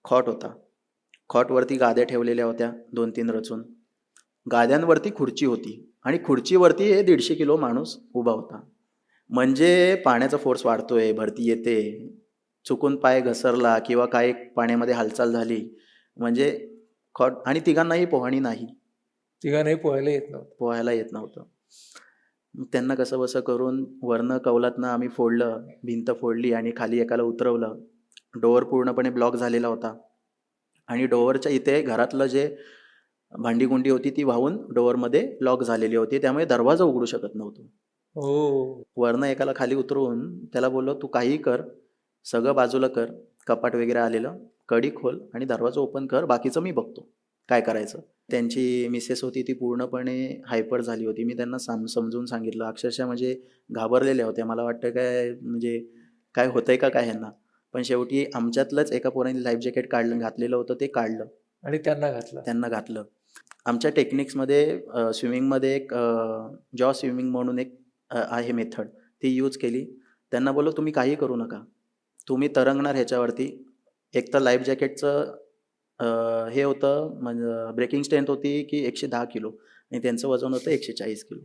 खॉट होता. खॉटवरती गाद्या ठेवलेल्या होत्या 2-3 रचून. गाद्यांवरती खुर्ची होती आणि खुर्चीवरती हे 150 किलो माणूस उभा होता. म्हणजे पाण्याचा फोर्स वाढतोय, भरती येते, चुकून पाय घसरला किंवा काही पाण्यामध्ये हालचाल झाली म्हणजे खॉट आणि तिघांनाही पोहणी नाही. तिघांनाही पोहायला येत नव्हतं. पोहायला येत नव्हतं. मग त्यांना कसंबसं करून वरनं कौलातनं आम्ही फोडलं, भिंत फोडली आणि खाली एकाला उतरवलं. डोअर पूर्णपणे ब्लॉक झालेला होता आणि डोअरच्या इथे घरातलं जे भांडी-कुंडी होती ती वाहून डोअरमध्ये लॉक झालेली होती. त्यामुळे दरवाजा उघडू शकत नव्हतो. हो. वरनं एकाला खाली उतरवून त्याला बोललो, "तू काहीही कर, सगळं बाजूला कर, कपाट वगैरे आलेलं, कडी खोल आणि दरवाजा ओपन कर, बाकीचं मी बघतो, काय करायचं." त्यांची मिसेस होती ती पूर्णपणे हायपर झाली होती. मी त्यांना समजून सांगितलं. अक्षरशः म्हणजे घाबरलेल्या होत्या. मला वाटतं काय म्हणजे काय होतंय का काय ह्यांना? पण शेवटी आमच्यातलंच एका पोराने लाईफ जॅकेट घातलेलं होतं ते काढलं. आणि त्यांना घातला. त्यांना घातलं. आमच्या टेक्निक्समध्ये स्विमिंगमध्ये एक जॉ स्विमिंग म्हणून एक आहे मेथड, ती यूज केली. त्यांना बोललो, "तुम्ही काही करू नका. तुम्ही तरंगणार ह्याच्यावरती." एक तर लाईफ जॅकेटचं हे होतं म्हणजे ब्रेकिंग स्ट्रेंथ होती की 110 किलो आणि त्यांचं वजन होतं 140 किलो.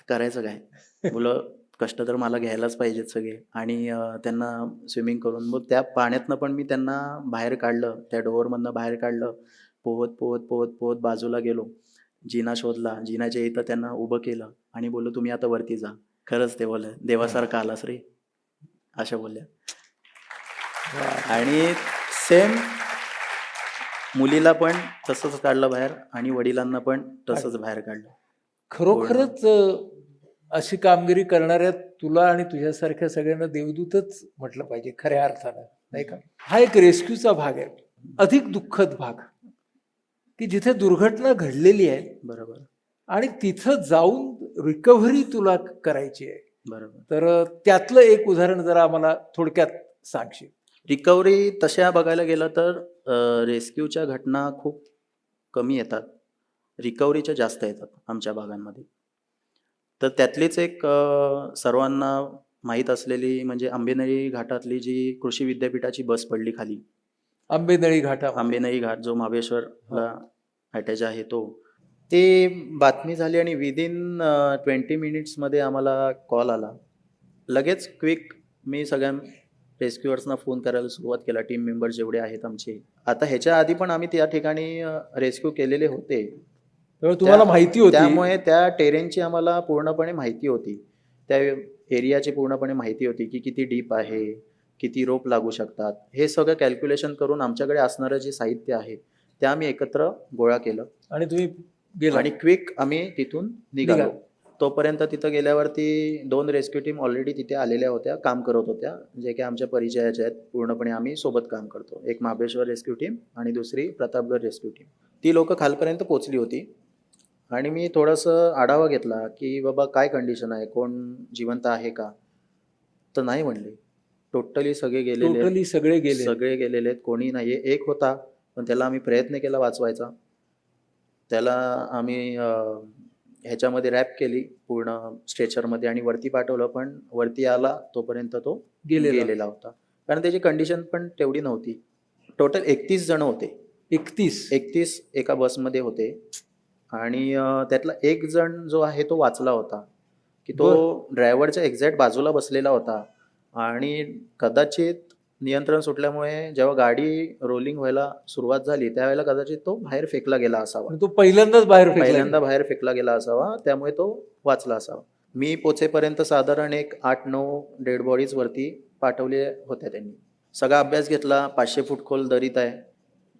करायचं काय? बोललं, "कष्ट तर मला घ्यायलाच पाहिजेत सगळे." आणि त्यांना स्विमिंग करून मग त्या पाण्यातनं पण मी त्यांना बाहेर काढलं. त्या डोअरमधनं बाहेर काढलं. पोहत, पोहत, पोहत, पोहत बाजूला गेलो. जिना शोधला. जिन्याच्या इथं त्यांना उभं केलं आणि बोललो, "तुम्ही आता वरती जा." खरंच ते बोलले, "देवासारखा आलास रे." अशा बोलल्या. आणि सेम मुलीला पण तसंच काढलं बाहेर आणि वडिलांना पण तसंच बाहेर काढलं. खरोखरच अशी कामगिरी करणाऱ्या तुला आणि तुझ्यासारख्या सगळ्यांना देवदूतच म्हटलं पाहिजे खऱ्या अर्थानं, नाही का? हा एक रेस्क्यूचा भाग आहे. अधिक दुःखद भाग, की जिथे दुर्घटना घडलेली आहे बरोबर, आणि तिथं जाऊन रिकव्हरी तुला करायची आहे. बरोबर. तर त्यातलं एक उदाहरण जरा आम्हाला थोडक्यात सांगशील? रिकव्हरी तशा बघायला गेलं तर रेस्क्यूच्या घटना खूप कमी येतात. रिकव्हरीच्या जास्त येतात आमच्या भागांमध्ये. तर त्यातलीच एक सर्वांना माहीत असलेली म्हणजे आंबेनळी घाटातली जी कृषी विद्यापीठाची बस पडली खाली. आंबेनळी घाटा. आंबेनळी घाट जो महाबळेश्वरला अटॅच आहे तो. ती बातमी झाली आणि विदिन 20 मिनिट्समध्ये आम्हाला कॉल आला. लगेच क्विक मी सगळ्या रेस्क्यूअर्सना फोन करायला सुरुवात केला. टीम मेंबर्स जेवढे आहेत आमचे. आता ह्याच्या आधी पण आम्ही त्या ठिकाणी रेस्क्यू केलेले होते. त्यामुळे तुम्हाला माहिती होती. त्यामुळे त्या टेरेनची आम्हाला पूर्णपणे माहिती होती. त्या एरियाची पूर्णपणे माहिती होती की किती डीप आहे, किती रोप लागू शकतात. हे सगळं कॅल्क्युलेशन करून आमच्याकडे असणारं जे साहित्य आहे, ते आम्ही एकत्र गोळा केलं आणि तुम्ही गेला. आणि क्विक आम्ही तिथून निघालो. तोपर्यंत तिथं गेल्यावरती 2 रेस्क्यू टीम ऑलरेडी तिथे आलेल्या होत्या, काम करत होत्या. जे की आमच्या परिचयाच्या आहेत. पूर्णपणे आम्ही सोबत काम करतो. एक महाबळेश्वर रेस्क्यू टीम आणि दुसरी प्रतापगड रेस्क्यू टीम. ती लोकं खालपर्यंत पोहोचली होती आणि मी थोडंसं आढावा घेतला, की बाबा काय कंडिशन आहे, कोण जिवंत आहे का? तर नाही म्हणले. टोटली सगळे गेलेले आहेत. टोटली सगळे गेले. सगळे गेलेले आहेत, कोणी नाहीये. एक होता, पण त्याला आम्ही प्रयत्न केला वाचवायचा. त्याला आम्ही ह्याच्यामध्ये रॅप केली पूर्ण स्ट्रेचरमध्ये आणि वरती पाठवलं, पण वरती आला तोपर्यंत तो गेलेला. गेलेला होता. कारण त्याची कंडिशन पण तेवढी नव्हती. टोटल 31 जण होते. 31 एका बसमध्ये होते आणि त्यातला एक जण जो आहे तो वाचला होता, की तो ड्रायव्हरच्या एक्झॅक्ट बाजूला बसलेला होता आणि कदाचित नियंत्रण सुटल्यामुळे जेव्हा गाडी रोलिंग व्हायला सुरुवात झाली त्यावेळेला कदाचित तो बाहेर फेकला गेला असावा. तो पहिल्यांदाच बाहेर फेकला पहिल्यांदा गेला. बाहेर फेकला गेला असावा, त्यामुळे तो वाचला असावा. मी पोचेपर्यंत साधारण एक 8-9 डेड बॉडीज वरती पाठवले होत्या त्यांनी. सगळा अभ्यास घेतला. 500 फूट खोल दरीत आहे.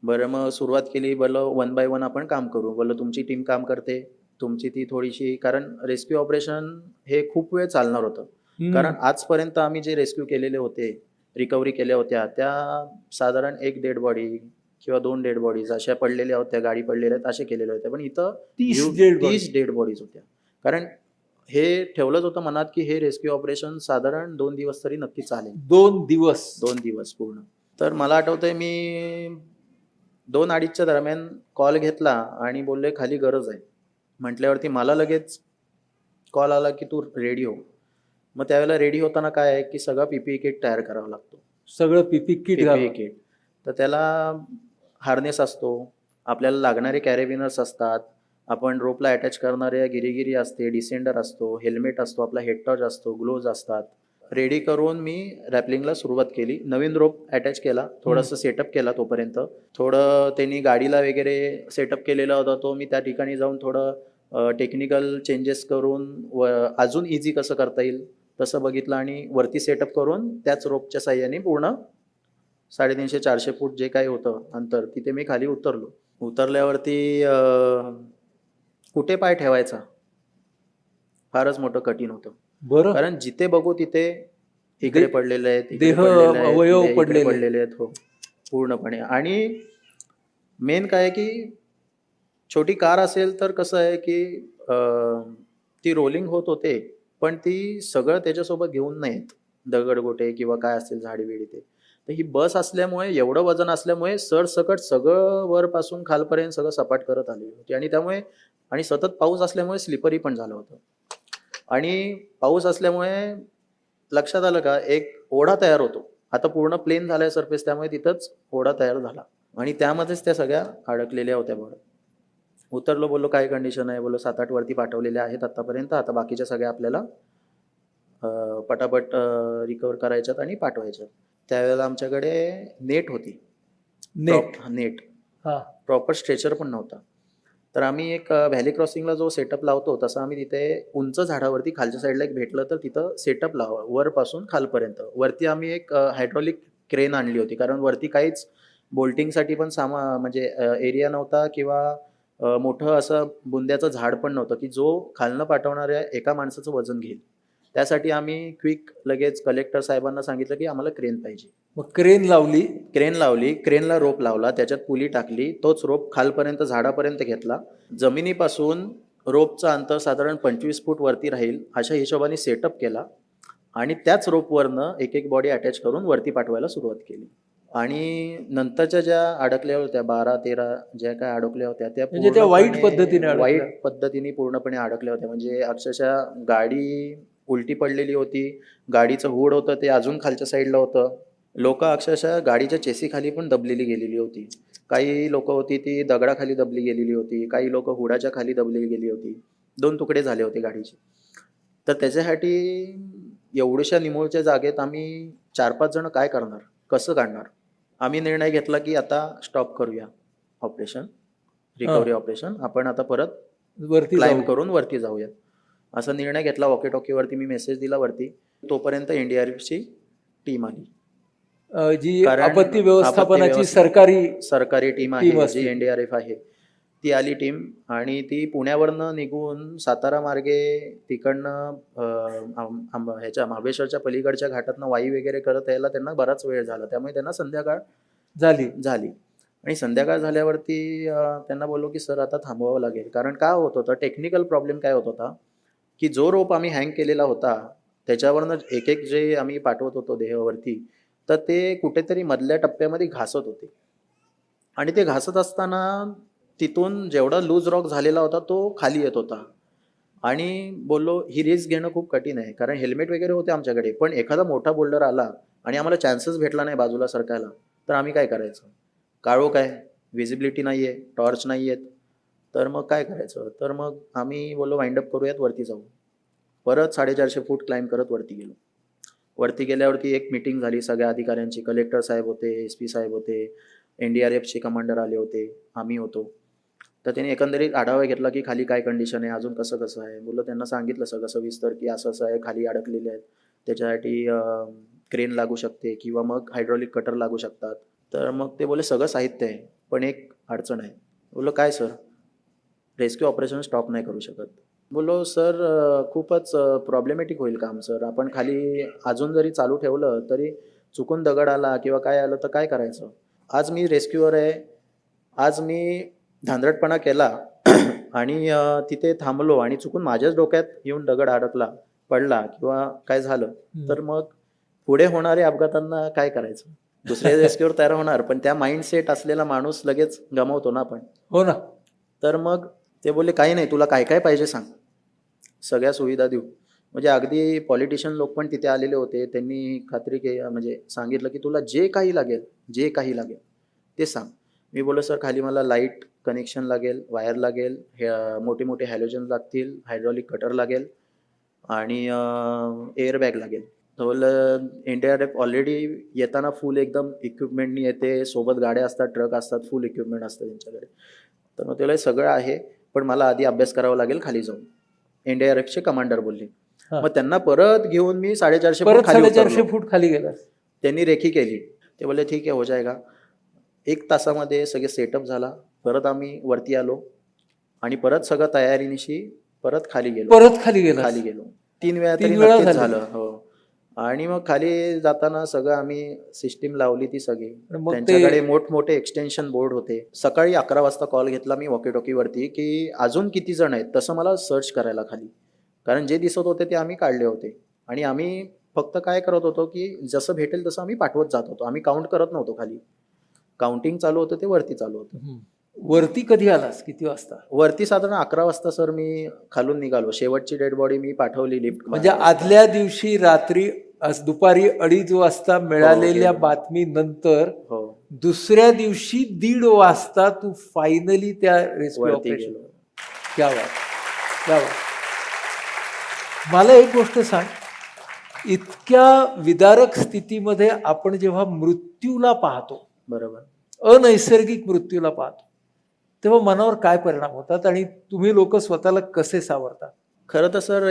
बरं, मग सुरुवात केली. बोललो 1 बाय 1 आपण काम करू. बोललो तुमची टीम काम करते, तुमची ती थोडीशी, कारण रेस्क्यू ऑपरेशन हे खूप वेळ चालणार होतं. कारण आजपर्यंत आम्ही जे रेस्क्यू केलेले होते, रिकव्हरी केल्या होत्या, त्या साधारण 1 डेड बॉडी किंवा 2 डेड बॉडीज अशा पडलेल्या होत्या, गाडी पडलेल्या आहेत असे केलेले होते. पण इथं 30 डेड बॉडीज होत्या. कारण हे ठेवलंच होतं मनात की हे रेस्क्यू ऑपरेशन साधारण 2 दिवस तरी नक्की चालेल. 2 दिवस पूर्ण. तर मला आठवतंय मी 2-2:30च्या दरम्यान कॉल घेतला आणि बोलले खाली गरज आहे. म्हटल्यावरती मला लगेच कॉल आला की तू रेडी हो. मग त्यावेळेला रेडी होताना काय आहे की सगळं पीपीई किट तयार करावं लागतो. सगळं पीपी किट पीपीई किट. तर त्याला हार्नेस असतो, आपल्याला लागणारे कॅरेबिनर्स असतात, आपण रोपला अटॅच करणाऱ्या गिरीगिरी असते, डिसेंडर असतो, हेल्मेट असतो, आपला हेड टॉर्च असतो, ग्लोव्ज असतात. रेडी करून मी रॅपलिंगला सुरुवात केली. नवीन रोप अटॅच केला, थोडंसं सेटअप केला. तोपर्यंत थोडं त्यांनी गाडीला वगैरे सेटअप केलेला होता, तो मी त्या ठिकाणी जाऊन थोडं टेक्निकल चेंजेस करून अजून इझी कसं करता येईल तसं बघितलं आणि वरती सेटअप करून त्याच रोपच्या साह्याने पूर्ण 350-400 फूट जे काही होतं अंतर, तिथे मी खाली उतरलो. उतरल्यावरती कुठे पाय ठेवायचा फारच मोठं कठीण होतं. बरं. कारण जिथे बघू तिथे इकडे पडलेले आहेत, इकडे देह, पडलेले आहेत, अवयव इकडे पडलेले. पडलेले आहेत. हो, पूर्णपणे. आणि मेन काय आहे की छोटी कार असेल तर कसं आहे की ती रोलिंग होत होते, पण ती सगळं त्याच्यासोबत घेऊन नाही येत. दगडगोटे किंवा काय असेल झाडीबिडी ते. तर ही बस असल्यामुळे, एवढं वजन असल्यामुळे सरसकट सगळं वरपासून खालपर्यंत सगळं सपाट करत आली होती आणि त्यामुळे आणि सतत पाऊस असल्यामुळे स्लिपरी पण झालं होतं. आणि पाऊस असल्यामुळे लक्षात आलं का, एक ओढा तयार होतो. आता पूर्ण प्लेन झालाय सरफेस, त्यामुळे तिथंच ओढा तयार झाला आणि त्यामध्येच त्या सगळ्या अडकलेल्या होत्या. बरं, उतरलो, बोललो काय कंडिशन आहे, बोललो 7-8 वरती पाठवलेल्या आहेत आतापर्यंत, आता बाकीच्या सगळ्या आपल्याला पटापट रिकवर करायच्यात आणि पाठवायच्यात. त्यावेळेला आमच्याकडे नेट होती. नेट प्रॉपर स्ट्रेचर पण नव्हता. तर आम्ही एक व्हॅली क्रॉसिंगला जो सेटअप लावतो तसं आम्ही तिथे उंच झाडावरती खालच्या साईडला एक भेटलं तर तिथं सेटअप लावा, वरपासून खालपर्यंत. वरती आम्ही एक हायड्रॉलिक क्रेन आणली होती, कारण वरती काहीच बोल्टिंगसाठी पण म्हणजे एरिया नव्हता किंवा मोठं असं बुंद्याचं झाड पण नव्हतं की जो खालनं पाठवणाऱ्या एका माणसाचं वजन घेईल. त्यासाठी आम्ही क्विक लगेच कलेक्टर साहेबांना सांगितलं की आम्हाला क्रेन पाहिजे. मग क्रेन लावली. क्रेनला रोप लावला, त्याच्यात पुली टाकली, तोच रोप खालपर्यंत झाडापर्यंत घेतला. जमिनीपासून रोपचं अंतर साधारण 25 फूट वरती राहील अशा हिशोबाने सेटअप केला आणि त्याच रोपवरनं एक बॉडी अटॅच करून वरती पाठवायला सुरुवात केली. आणि नंतरच्या ज्या अडकल्या होत्या 12-13 ज्या काय अडकल्या होत्या त्या म्हणजे त्या वाईट पद्धतीने पूर्णपणे अडकल्या होत्या. म्हणजे अक्षरशः गाडी उलटी पडलेली होती, गाडीचं हुड होतं ते अजून खालच्या साईडला होतं. लोक अक्षरशः गाडीच्या चेसीखाली पण दबलेली गेलेली होती. काही लोक होती ती दगडाखाली दबली गेलेली होती, काही लोक हुडाच्या खाली दबलेली गेली होती. 2 तुकडे झाले होते गाडीचे. तर त्याच्यासाठी एवढ्याशा निमुळच्या जागेत आम्ही 4-5 जण काय करणार, कसं काढणार. आम्ही निर्णय घेतला की आता स्टॉप करूया ऑपरेशन, रिकव्हरी ऑपरेशन. आपण आता परत वरती क्लाइंब करून वरती जाऊया असा निर्णय घेतला. वॉकी टॉकीवरती मी मेसेज दिला वरती. तोपर्यंत एनडीआरएफची टीम आली. जी आपत्ती व्यवस्थापनाची सरकारी टीम आहे, जी एनडीआरएफ आहे ती आली टीम. आणि ती पुण्यावरनं निघून सातारा मार्गे तिकडनं ह्याच्या महाबळेश्वरच्या पलीकडच्या घाटातनं वाई वगैरे करत यायला त्यांना बराच वेळ झाला. त्यामुळे त्यांना संध्याकाळ झाली. आणि संध्याकाळ झाल्यावरती त्यांना बोललो की सर आता थांबवावं लागेल. कारण काय होत होतं, टेक्निकल प्रॉब्लेम काय होत होता की जो रोप आम्ही हँग केलेला होता त्याच्यावरनं एक एक जे आम्ही पाठवत होतो देहावरती, तर ते कुठेतरी मधल्या टप्प्यामध्ये घासत होते. आणि ते घासत असताना तिथून जेवढा लूज रॉक झालेला होता तो खाली येत होता. आणि बोललो ही रिस्क घेणं खूप कठीण आहे, कारण हेल्मेट वगैरे होते आमच्याकडे, पण एखादा मोठा बोल्डर आला आणि आम्हाला चान्सच भेटला नाही बाजूला सरकायला, तर आम्ही काय करायचं? काळोख आहे, व्हिजिबिलिटी नाही आहे, टॉर्च नाही आहेत, तर मग काय करायचं? तर मग आम्ही बोललो वाइंड अप करूयात, वरती जाऊ. परत 450 फूट क्लाइंब करत वरती गेलो. वरती गेल्यावरती एक मीटिंग झाली सगळ्या अधिकाऱ्यांची. कलेक्टर साहेब होते, SP साहेब होते, NDRFचे कमांडर आले होते, आम्ही होतो. तर त्यांनी एकंदरीत आढावा घेतला की खाली काय कंडिशन आहे, अजून कसं कसं आहे. बोललो त्यांना सांगितलं सगळं सविस्तर की असं असं आहे, खाली अडकलेले आहेत, त्याच्यासाठी क्रेन लागू शकते किंवा मग हायड्रॉलिक कटर लागू शकतात. तर मग ते बोलले सगळं साहित्य आहे, पण एक अडचण आहे. बोललो काय सर? रेस्क्यू ऑपरेशन स्टॉप नाही करू शकत. बोललो सर खूपच प्रॉब्लेमॅटिक होईल काम सर. आपण खाली अजून जरी चालू ठेवलं तरी चुकून दगड आला किंवा काय आलं तर काय करायचं? आज मी रेस्क्यूअर आहे. आज मी धांदरटपणा केला आणि तिथे थांबलो आणि चुकून माझ्याच डोक्यात येऊन दगड अडकला, पडला किंवा काय झालं, तर मग पुढे होणाऱ्या अपघातांना काय करायचं? दुसरे रेस्क्यूअर तयार होणार, पण त्या माइंडसेट असलेला माणूस लगेच गमावतो ना आपण. हो ना. तर मग ते बोलले काही नाही, तुला काय काय पाहिजे सांग, सगळ्या सुविधा देऊ. म्हणजे अगदी पॉलिटिशियन लोक पण तिथे आलेले होते. त्यांनी खात्री म्हणजे सांगितलं की तुला जे काही लागेल, जे काही लागेल ते सांग. मी बोललो सर खाली मला लाईट कनेक्शन लागेल, वायर लागेल, मोठे मोठे हॅलोजन लागतील, हायड्रॉलिक कटर लागेल आणि एअरबॅग लागेल. तर बोललं NDRF ऑलरेडी येताना फुल एकदम इक्विपमेंटनी येते, सोबत गाड्या असतात, ट्रक असतात, फुल इक्विपमेंट असतं त्यांच्याकडे. तर मग त्याला सगळं आहे, पण मला आधी अभ्यास करावा लागेल खाली जाऊन, NDRFचे कमांडर बोलले. हा. मग त्यांना परत घेऊन मी 450 फूट परत खाली 450 उतरलो. फूट खाली गेला. त्यांनी रेखी केली. ते बोलले ठीक आहे हो जाएगा. 1 तासामध्ये सगळे सेटअप झाला. परत आम्ही वरती आलो आणि परत सगळं तयारीनिशी परत खाली गेलो. परत खाली गेला. खाली गेलो 3 वेळा 3 तरी वेळा नक्कीच झालं. झालं. हो. आणि मग खाली जाताना सगळं आम्ही सिस्टीम लावली ती सगळी. मग त्यांच्याकडे मोठमोठे एक्सटेन्शन बोर्ड होते. सकाळी 11 वाजता कॉल घेतला मी वॉकी-टॉकीवरती की अजून किती जण आहेत, तसं मला सर्च करायला खाली. कारण जे दिसत होते ते आम्ही काढले होते आणि आम्ही फक्त काय करत होतो की जसं भेटेल तसं आम्ही पाठवत जात होतो. आम्ही काउंट करत नव्हतो खाली. काउंटिंग चालू होतं ते वरती चालू होतं. वरती कधी आलास, किती वाजता? वरती साधारण 11 वाजता सर मी खालून निघालो. शेवटची डेड बॉडी मी पाठवली लिफ्ट. म्हणजे आदल्या दिवशी रात्री दुपारी 2:30 वाजता मिळालेल्या गेलो. बातमीनंतर हो, दुसऱ्या दिवशी 1:30 वाजता तू फायनली त्या रेस्क्यू वरती ऑपरेशन. गेलो. क्या बात, क्या बात. मला एक गोष्ट सांग, इतक्या विदारक स्थितीमध्ये आपण जेव्हा मृत्यूला पाहतो, बरोबर. अनैसर्गिक मृत्यूला पाहतो, तेव्हा मनावर काय परिणाम होतात आणि तुम्ही लोक स्वतःला कसे सावरता? खरं तर सर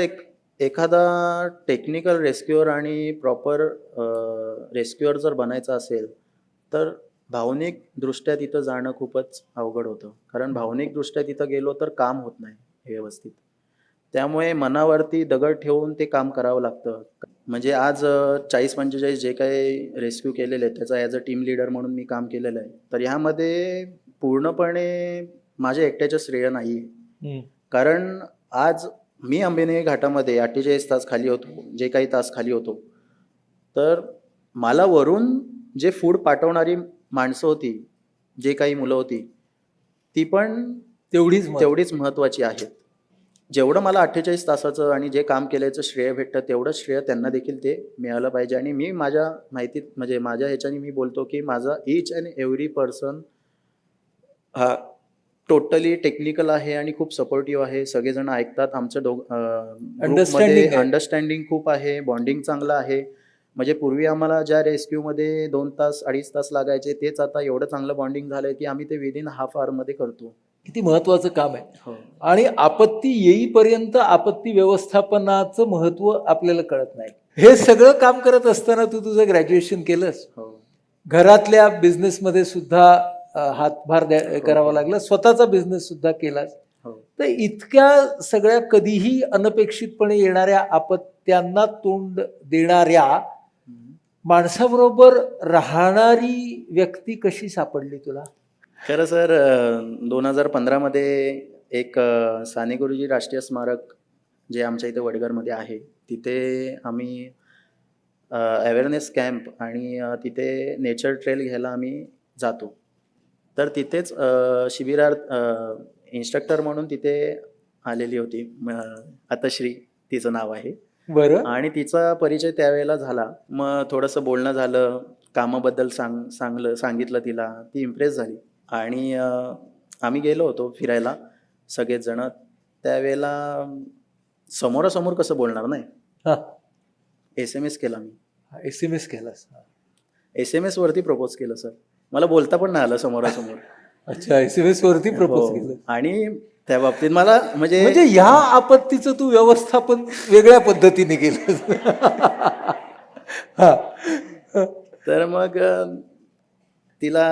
एखादा टेक्निकल रेस्क्यूअर आणि प्रॉपर रेस्क्यूअर जर बनायचं असेल, तर भावनिकदृष्ट्या तिथं जाणं खूपच अवघड होतं. कारण भावनिकदृष्ट्या तिथं गेलो तर काम होत नाही व्यवस्थित. त्यामुळे मनावरती दगड ठेवून ते काम करावं लागतं. म्हणजे आज 40-45 जे काही रेस्क्यू केलेले आहेत, त्याचा ॲज अ टीम लीडर म्हणून मी काम केलेलं आहे. तर ह्यामध्ये पूर्णपणे माझ्या एकट्याचं श्रेय नाही आहे. कारण आज मी अंबेने घाटामध्ये 48 तास खाली होतो, जे काही तास खाली होतो. तर मला वरून जे फूड पाठवणारी माणसं होती, जे काही मुलं होती, ती पण तेवढीच महत्त्वाची आहेत. जेवढं मला 48 तासाचं आणि जे काम केल्याचं श्रेय भेटतं, तेवढंच श्रेय त्यांना देखील ते मिळालं पाहिजे. आणि मी माझ्या माहितीत म्हणजे माझ्या ह्याच्याने मी बोलतो की माझा ईच अँड एव्हरी पर्सन हा टोटली टेक्निकल आहे आणि खूप सपोर्टिव्ह आहे. सगळेजण ऐकतात. आमचं ग्रुपमध्ये अंडरस्टँडिंग खूप आहे, बॉन्डिंग चांगलं आहे. म्हणजे पूर्वी आम्हाला ज्या रेस्क्यूमध्ये 2 तास 2.5 तास लागायचे, तेच आता एवढं चांगलं बॉन्डिंग झालंय की आम्ही ते विदिन हाफ आवरमध्ये करतो. किती महत्वाचं काम आहे. हो. आणि आपत्ती येईपर्यंत आपत्ती व्यवस्थापनाचं महत्व आपल्याला कळत नाही. हे सगळं काम करत असताना तू तुझं ग्रॅज्युएशन केलंस, हो. घरातल्या बिझनेसमध्ये सुद्धा हातभार करावा लागला, स्वतःचा बिझनेस सुद्धा केलास. हो. तर इतक्या सगळ्या कधीही अनपेक्षितपणे येणाऱ्या आपत्त्यांना तोंड देणाऱ्या माणसाबरोबर राहणारी व्यक्ती कशी सापडली तुला? खरं सर 2015 मध्ये एक साने गुरुजी राष्ट्रीय स्मारक जे आमच्या इथे वडगरमध्ये आहे, तिथे आम्ही अवेअरनेस कॅम्प आणि तिथे नेचर ट्रेल घ्यायला आम्ही जातो. तर तिथेच शिबिरार्थ इन्स्ट्रक्टर म्हणून तिथे आलेली होती अतश्री तिचं नाव आहे. बरं. आणि तिचा परिचय त्यावेळेला झाला. मग थोडंसं बोलणं झालं, कामाबद्दल सांगितलं तिला. ती इम्प्रेस झाली आणि आम्ही गेलो होतो फिरायला सगळेच जण. त्यावेळेला समोरासमोर कसं बोलणार नाही. हा, SMS केला मी. SMS केलास. SMS वरती प्रपोज केलं सर. मला बोलता पण नाही आलं समोरासमोर. अच्छा, SMS वरती प्रपोज हो. केलं. आणि त्या बाबतीत मला म्हणजे म्हणजे ह्या आपत्तीचं तू व्यवस्थापन वेगळ्या पद्धतीने केलं. हा. तर मग तिला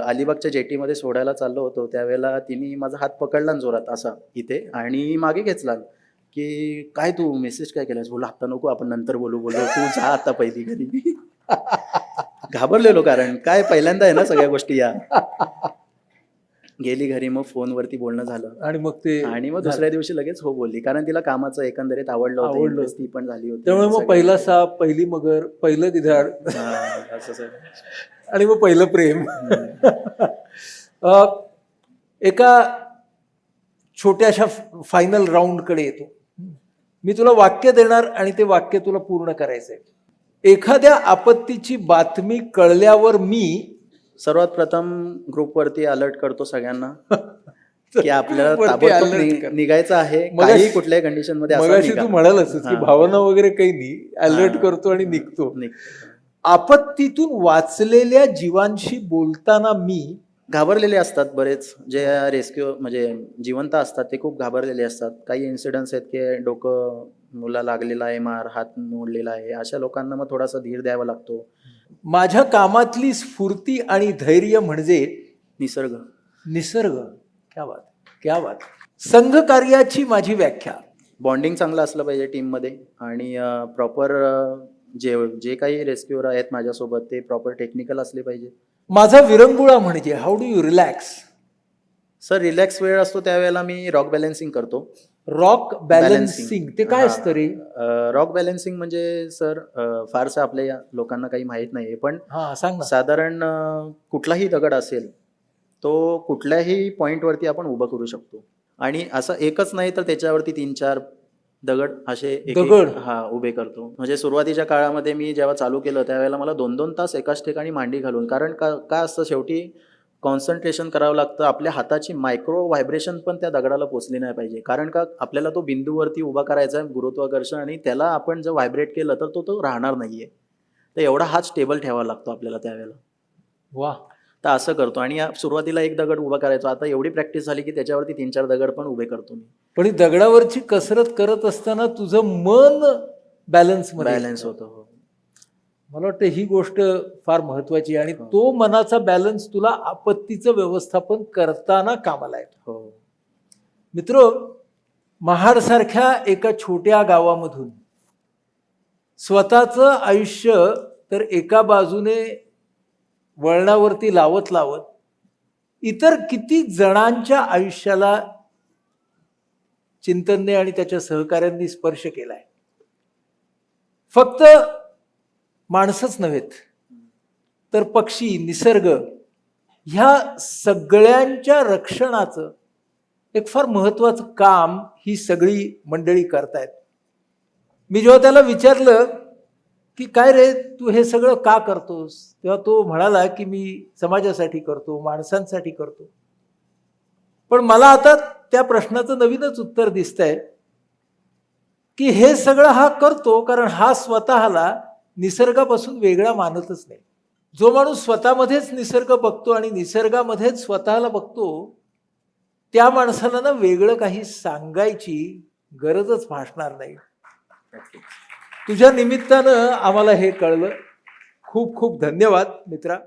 अलिबागच्या जेटीमध्ये सोडायला चाललो होतो. त्यावेळेला तिने माझा हात पकडला न जोरात असा इथे आणि मागे घेतला की काय तू मेसेज काय केलास. बोला आता नको, आपण नंतर बोलू. तू जा आता पहिली घरी. घाबरलेलो, कारण काय पहिल्यांदा आहे ना सगळ्या गोष्टी या. गेली घरी, मग फोनवरती बोलणं झालं आणि मग दुसऱ्या दिवशी लगेच हो बोलली, कारण तिला कामाचं एकंदरीत आवडलं होतं. आवडलं. interest ती पण झाली होती. त्यामुळे मग पहिला साप, पहिली मगर, पहिलं दिधाड असं सर. आणि मग पहिलं प्रेम. एका छोट्याशा फायनल राऊंडकडे येतो. मी तुला वाक्य देणार आणि ते वाक्य तुला पूर्ण करायचंय. एखाद्या आपत्तीची बातमी कळल्यावर मी सर्वात प्रथम ग्रुपवरती अलर्ट करतो सगळ्यांना की आपल्याला ग्रुपवरती ताबडतोब alert कर. निघायचं आहे. मगाशी- काही कुठल्याही कंडिशन मध्ये असं मगाशी निघा. तू म्हणालच की हा. भावना वगैरे काही नाही, अलर्ट हा. करतो आणि निघतो. निघतो. आपत्तीतून वाचलेल्या जीवांशी बोलताना मी घाबरलेले असतात बरेच, जे रेस्क्यू म्हणजे जिवंत असतात ते खूप घाबरलेले असतात. काही इन्सिडेंट्स आहेत की डोकं मुला लागलेला आहे, हात मोडलेला आहे, अशा लोकांना मग थोडासा धीर द्यावा लागतो. माझ्या कामातली स्फूर्ती आणि धैर्य म्हणजे निसर्ग. निसर्ग. क्या बात, क्या बात. संघ कार्याची माझी व्याख्या. बॉन्डिंग चांगलं असलं पाहिजे टीममध्ये आणि प्रॉपर जे काही रेस्क्यूअर आहेत माझ्यासोबत ते प्रॉपर टेक्निकल असले पाहिजे. माझा विरंगुळा म्हणजे how do you relax. Sir relax वेळ असतो त्यावेळेला मी रॉक बॅलन्सिंग करतो. रॉक बॅलन्सिंग ते काय असतं रे? रॉक बॅलन्सिंग म्हणजे सर फारसं आपल्या लोकांना काही माहीत नाही, पण हा, सांग ना. साधारण कुठलाही दगड असेल तो कुठल्याही पॉईंटवरती आपण उभं करू शकतो. आणि असं एकच नाही तर त्याच्यावरती 3-4 दगड असे दगड? उभे करतो. म्हणजे सुरुवातीच्या काळामध्ये मी जेव्हा चालू केलं त्यावेळेला मला 2-2 तास एकाच ठिकाणी मांडी घालून, कारण का असतं शेवटी कॉन्सन्ट्रेशन करावं लागतं. आपल्या हाताची मायक्रो व्हायब्रेशन पण त्या दगडाला पोचली नाही पाहिजे, कारण का आपल्याला तो बिंदूवरती उभा करायचा आहे गुरुत्वाकर्षण, आणि त्याला आपण जर व्हायब्रेट केलं तर तो राहणार नाहीये. तर एवढा हात स्टेबल ठेवावा लागतो आपल्याला त्यावेळेला. वा. तर असं करतो. आणि सुरुवातीला एक दगड उभा करायचो, आता एवढी प्रॅक्टिस झाली की त्याच्यावरती 3-4 दगड पण उभे करतो मी. पण ही दगडावरची कसरत करत असताना तुझं मन बॅलन्स होतं. हो. मला वाटतं ही गोष्ट फार महत्वाची आहे आणि तो मनाचा बॅलन्स तुला आपत्तीचं व्यवस्थापन करताना कामाला येतो. हो. मित्र, महाडसारख्या एका छोट्या गावामधून स्वतःचं आयुष्य तर एका बाजूने वळणावरती लावत लावत इतर किती जणांच्या आयुष्याला चिंतनने आणि त्याच्या सहकाऱ्यांनी स्पर्श केलाय. फक्त माणसंच नव्हेत तर पक्षी, निसर्ग ह्या सगळ्यांच्या रक्षणाचं एक फार महत्वाचं काम ही सगळी मंडळी करतायत. मी जेव्हा त्याला विचारलं की काय रे तू हे सगळं का करतोस, तेव्हा तो म्हणाला की मी समाजासाठी करतो, माणसांसाठी करतो. पण मला आता त्या प्रश्नाचं नवीनच उत्तर दिसतंय की हे सगळं हा करतो कारण हा स्वतःला निसर्गापासून वेगळा मानतच नाही. जो माणूस स्वतःमध्येच निसर्ग बघतो आणि निसर्गामध्येच स्वतःला बघतो त्या माणसाला ना वेगळं काही सांगायची गरजच भासणार नाही. तुझ्या निमित्तानं आम्हाला हे कळलं. खूप खूप धन्यवाद मित्रा.